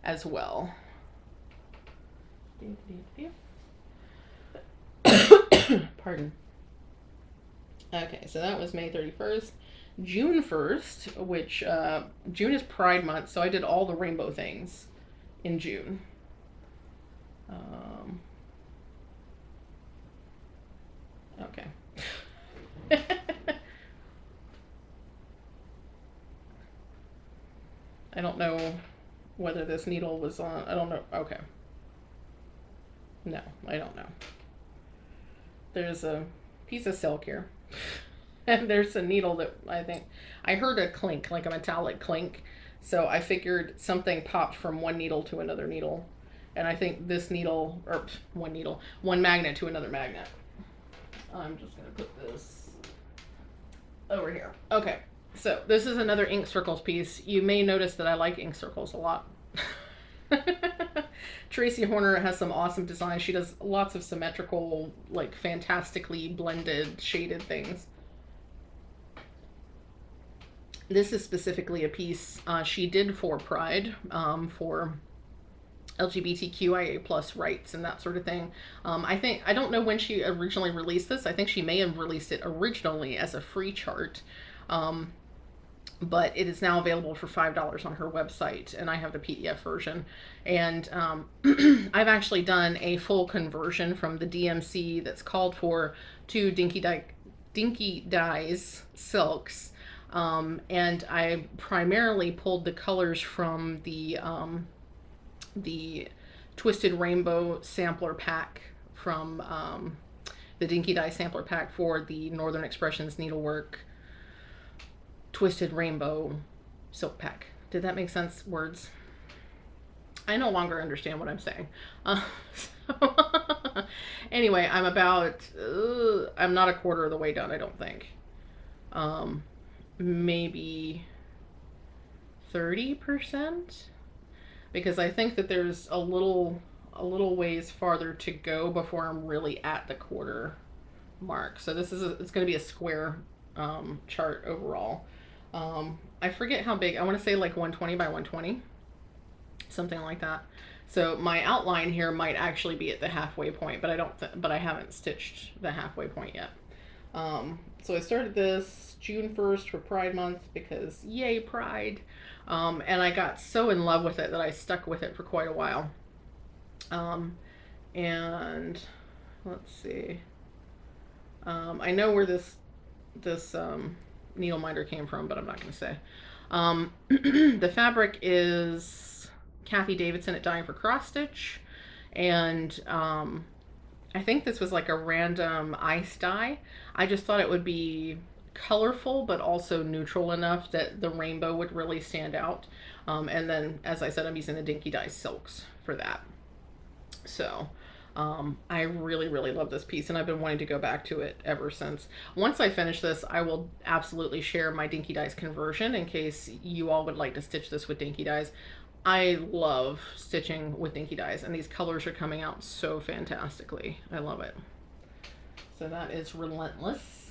as well. Pardon. Okay, so that was May 31st. June 1st, which June is Pride Month, so I did all the rainbow things in June. Okay. I don't know whether this needle was on. I don't know. Okay. No, I don't know. There's a piece of silk here. And there's a needle that I think I heard a clink, like a metallic clink. So I figured something popped from one needle to another needle. And I think this needle, or one magnet to another magnet. I'm just going to put this over here. Okay, so this is another ink circles piece. You may notice that I like ink circles a lot. Tracy Horner has some awesome designs. She does lots of symmetrical, like fantastically blended, shaded things. This is specifically a piece she did for Pride, for LGBTQIA plus rights and that sort of thing. I don't know when she originally released this. I think she may have released it originally as a free chart. But it is now available for $5 on her website, and I have the PDF version. And I've actually done a full conversion from the DMC that's called for to Dinky Dyes silks. And I primarily pulled the colors from the Twisted Rainbow sampler pack from the Dinky Dye sampler pack for the Northern Expressions Needlework Twisted Rainbow silk pack. Did that make sense? Words. I no longer understand what I'm saying. Anyway, I'm not a quarter of the way done, I don't think. Maybe 30%, because I think that there's a little ways farther to go before I'm really at the quarter mark. So this is it's going to be a square chart overall. I forget how big. I want to say like 120 by 120, something like that. So my outline here might actually be at the halfway point, but I haven't stitched the halfway point yet. So I started this June 1st for Pride Month because yay, Pride. And I got so in love with it that I stuck with it for quite a while. And let's see. I know where this needle minder came from, but I'm not going to say. The fabric is Kathy Davidson at Dying for Cross Stitch, and I think this was like a random ice dye. I just thought it would be colorful but also neutral enough that the rainbow would really stand out. And then, as I said, I'm using the Dinky Dye silks for that. So I really, really love this piece, and I've been wanting to go back to it ever since. Once I finish this, I will absolutely share my Dinky Dyes conversion in case you all would like to stitch this with Dinky Dyes. I love stitching with Dinky Dyes, and these colors are coming out so fantastically. I love it. So that is Relentless.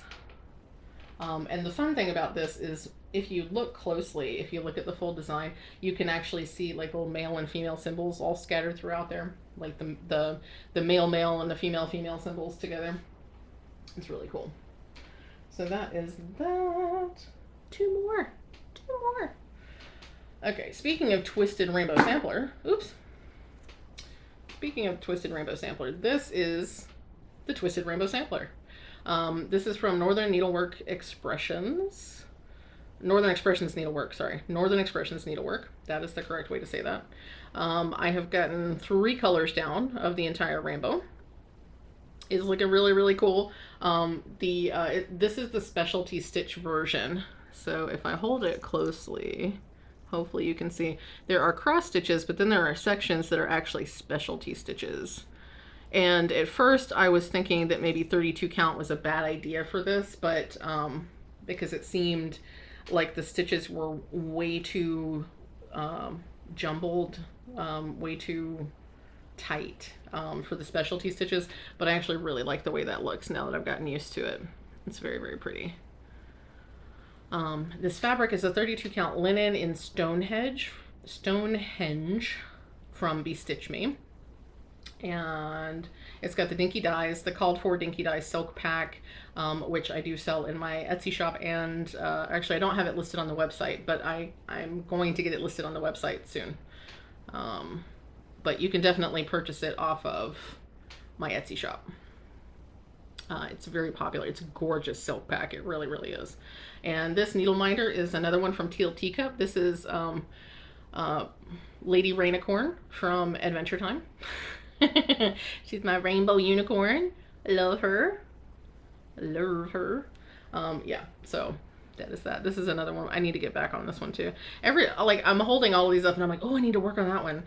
And the fun thing about this is if you look closely, if you look at the full design, you can actually see like little male and female symbols all scattered throughout there, like the male and the female symbols together. It's really cool. So that is that. Two more. Okay, speaking of Twisted Rainbow Sampler, Speaking of Twisted Rainbow Sampler, this is the Twisted Rainbow Sampler. This is from Northern Expressions Needlework, sorry. Northern Expressions Needlework. That is the correct way to say that. I have gotten 3 colors down of the entire rainbow. It's looking really, really cool. This is the specialty stitch version. So if I hold it closely, hopefully you can see there are cross stitches, but then there are sections that are actually specialty stitches. And at first I was thinking that maybe 32 count was a bad idea for this, but because it seemed like the stitches were way too jumbled, way too tight for the specialty stitches, but I actually really like the way that looks now that I've gotten used to it. It's very, very pretty. This fabric is a 32 count linen in Stonehenge from Bestitch Me. And it's got the dinky dyes, the called for dinky dye silk pack, which I do sell in my Etsy shop. And actually I don't have it listed on the website, but I'm going to get it listed on the website soon. But you can definitely purchase it off of my Etsy shop. It's very popular. It's a gorgeous silk pack. It really, really is. And this needle minder is another one from Teal Teacup. This is Lady Rainicorn from Adventure Time. She's my rainbow unicorn. Love her. Love her. Yeah, so that is that. This is another one. I need to get back on this one too. I'm holding all of these up and I'm like, oh, I need to work on that one.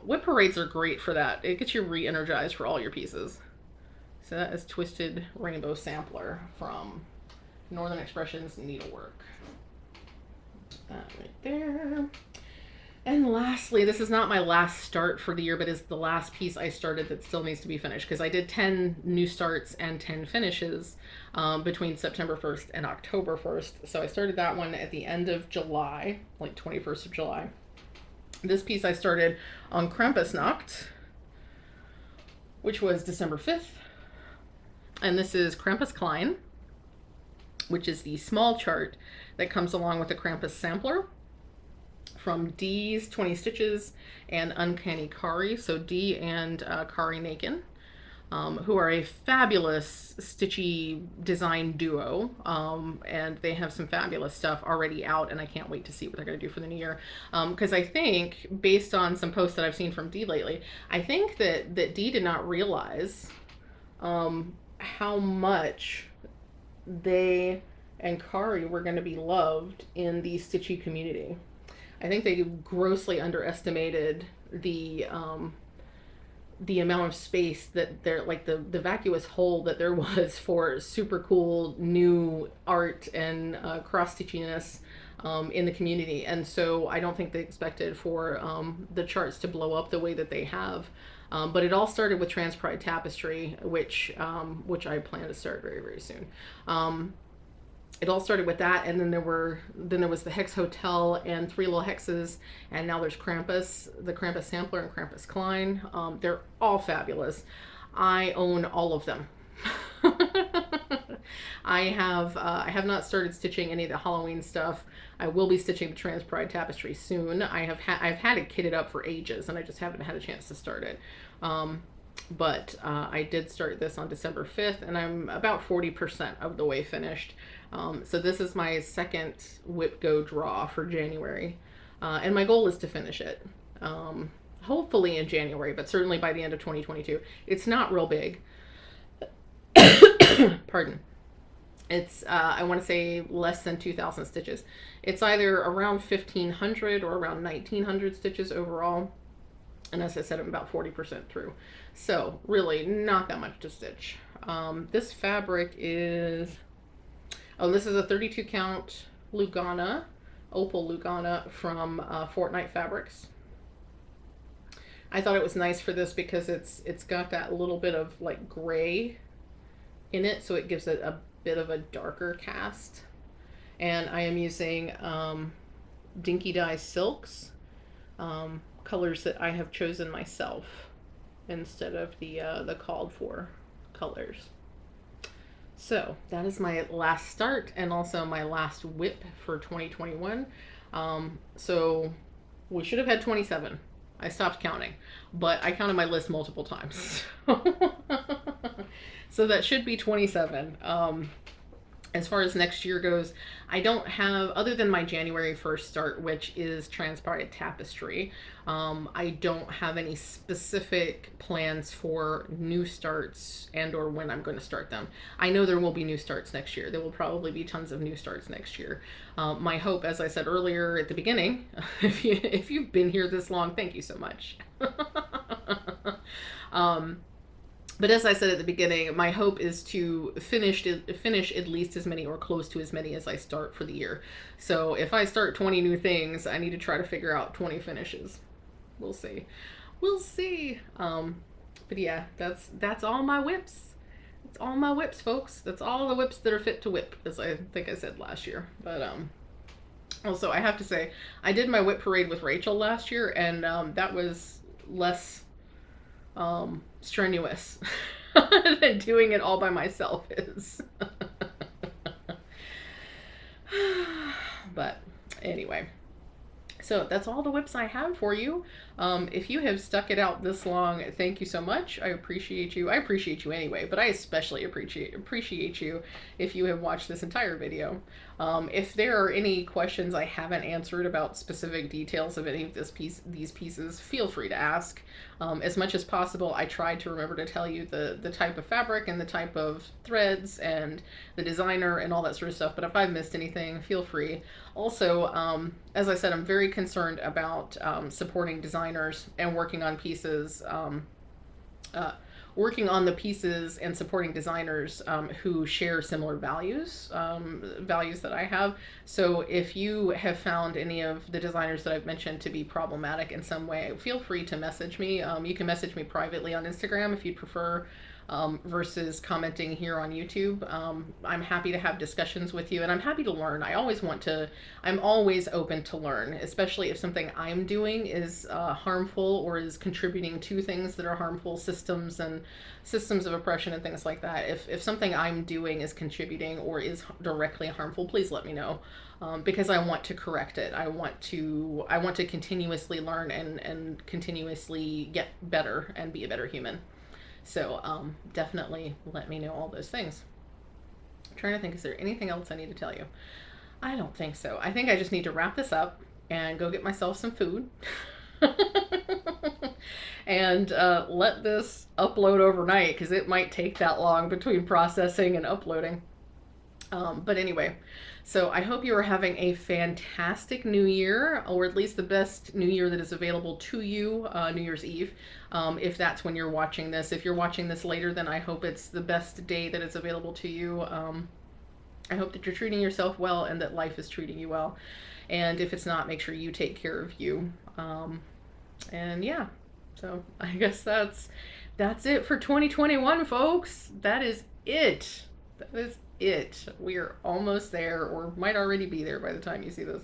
WIP parades are great for that. It gets you re-energized for all your pieces. So that is Twisted Rainbow Sampler from Northern Expressions Needlework. That right there. And lastly, this is not my last start for the year, but is the last piece I started that still needs to be finished, because I did 10 new starts and 10 finishes between September 1st and October 1st. So I started that one at the end of July, like 21st of July. This piece I started on Krampusnacht, which was December 5th. And this is Krampus Klein, which is the small chart that comes along with the Krampus sampler from Dee's 20 Stitches and Uncanny Kari. So Dee and Kari Nakin, who are a fabulous stitchy design duo. And they have some fabulous stuff already out, and I can't wait to see what they're going to do for the new year. Because I think, based on some posts that I've seen from Dee lately, I think that Dee did not realize how much they and Kari were going to be loved in the stitchy community. I think they grossly underestimated the amount of space that there, like the vacuous hole that there was for super cool new art and cross stitchiness in the community. And so I don't think they expected for the charts to blow up the way that they have. But it all started with Trans Pride Tapestry, which I plan to start very, very soon. It all started with that, and then there was the Hex Hotel and 3 Little Hexes, and now there's Krampus, the Krampus Sampler and Krampus Klein. They're all fabulous. I own all of them. I have not started stitching any of the Halloween stuff. I will be stitching the Trans Pride Tapestry soon. I've had it kitted up for ages, and I just haven't had a chance to start it. But I did start this on December 5th, and I'm about 40% of the way finished. So this is my second WIP Go draw for January. And my goal is to finish it. Hopefully in January, but certainly by the end of 2022. It's not real big. Pardon. It's, I want to say less than 2,000 stitches. It's either around 1,500 or around 1,900 stitches overall. And as I said, I'm about 40% through. So really not that much to stitch. This fabric is, this is a 32 count Lugana, Opal Lugana from Fortnite Fabrics. I thought it was nice for this because it's got that little bit of like gray in it, so it gives it a bit of a darker cast. And I am using Dinky Dye Silks, colors that I have chosen myself instead of the called for colors. So that is my last start and also my last WIP for 2021. So we should have had 27. I stopped counting, but I counted my list multiple times. So that should be 27. As far as next year goes, I don't have, other than my January 1st start, which is Trans Pride Tapestry, I don't have any specific plans for new starts and or when I'm going to start them. I know there will be new starts next year. There will probably be tons of new starts next year. My hope, as I said earlier at the beginning, if you've been here this long, thank you so much. But as I said at the beginning, my hope is to finish at least as many or close to as many as I start for the year. So if I start 20 new things, I need to try to figure out 20 finishes. We'll see. We'll see. But yeah, that's all my WIPs. It's all my WIPs, folks. That's all the WIPs that are fit to WIP, as I think I said last year. But also, I have to say, I did my WIP parade with Rachel last year, and that was less strenuous than doing it all by myself is. But anyway, so that's all the WIPs I have for you. If you have stuck it out this long, thank you so much. I appreciate you. I appreciate you anyway, but I especially appreciate you if you have watched this entire video. If there are any questions I haven't answered about specific details of any of these pieces, feel free to ask. As much as possible, I tried to remember to tell you the type of fabric and the type of threads and the designer and all that sort of stuff, but if I've missed anything, feel free. Also, as I said, I'm very concerned about supporting designers and working on pieces, working on the pieces and supporting designers who share similar values, values that I have. So if you have found any of the designers that I've mentioned to be problematic in some way, feel free to message me. You can message me privately on Instagram if you'd prefer, versus commenting here on YouTube. I'm happy to have discussions with you, and I'm happy to learn. I'm always open to learn, especially if something I'm doing is harmful or is contributing to things that are harmful, systems of oppression and things like that. If something I'm doing is contributing or is directly harmful, please let me know. Because I want to correct it. I want to continuously learn and continuously get better and be a better human. So definitely let me know all those things. I'm trying to think, is there anything else I need to tell you? I don't think so. I think I just need to wrap this up and go get myself some food and let this upload overnight, because it might take that long between processing and uploading. But anyway, so I hope you are having a fantastic New Year, or at least the best New Year that is available to you, New Year's Eve, if that's when you're watching this. If you're watching this later, then I hope it's the best day that is available to you. I hope that you're treating yourself well and that life is treating you well. And if it's not, make sure you take care of you. And yeah, so I guess that's it for 2021, folks. That is it. That is it. We are almost there, or might already be there by the time you see this.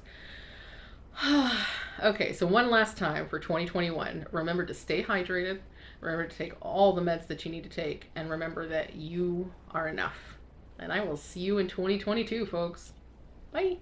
Okay, so one last time for 2021. Remember to stay hydrated. Remember to take all the meds that you need to take. And remember that you are enough. And I will see you in 2022, folks. Bye.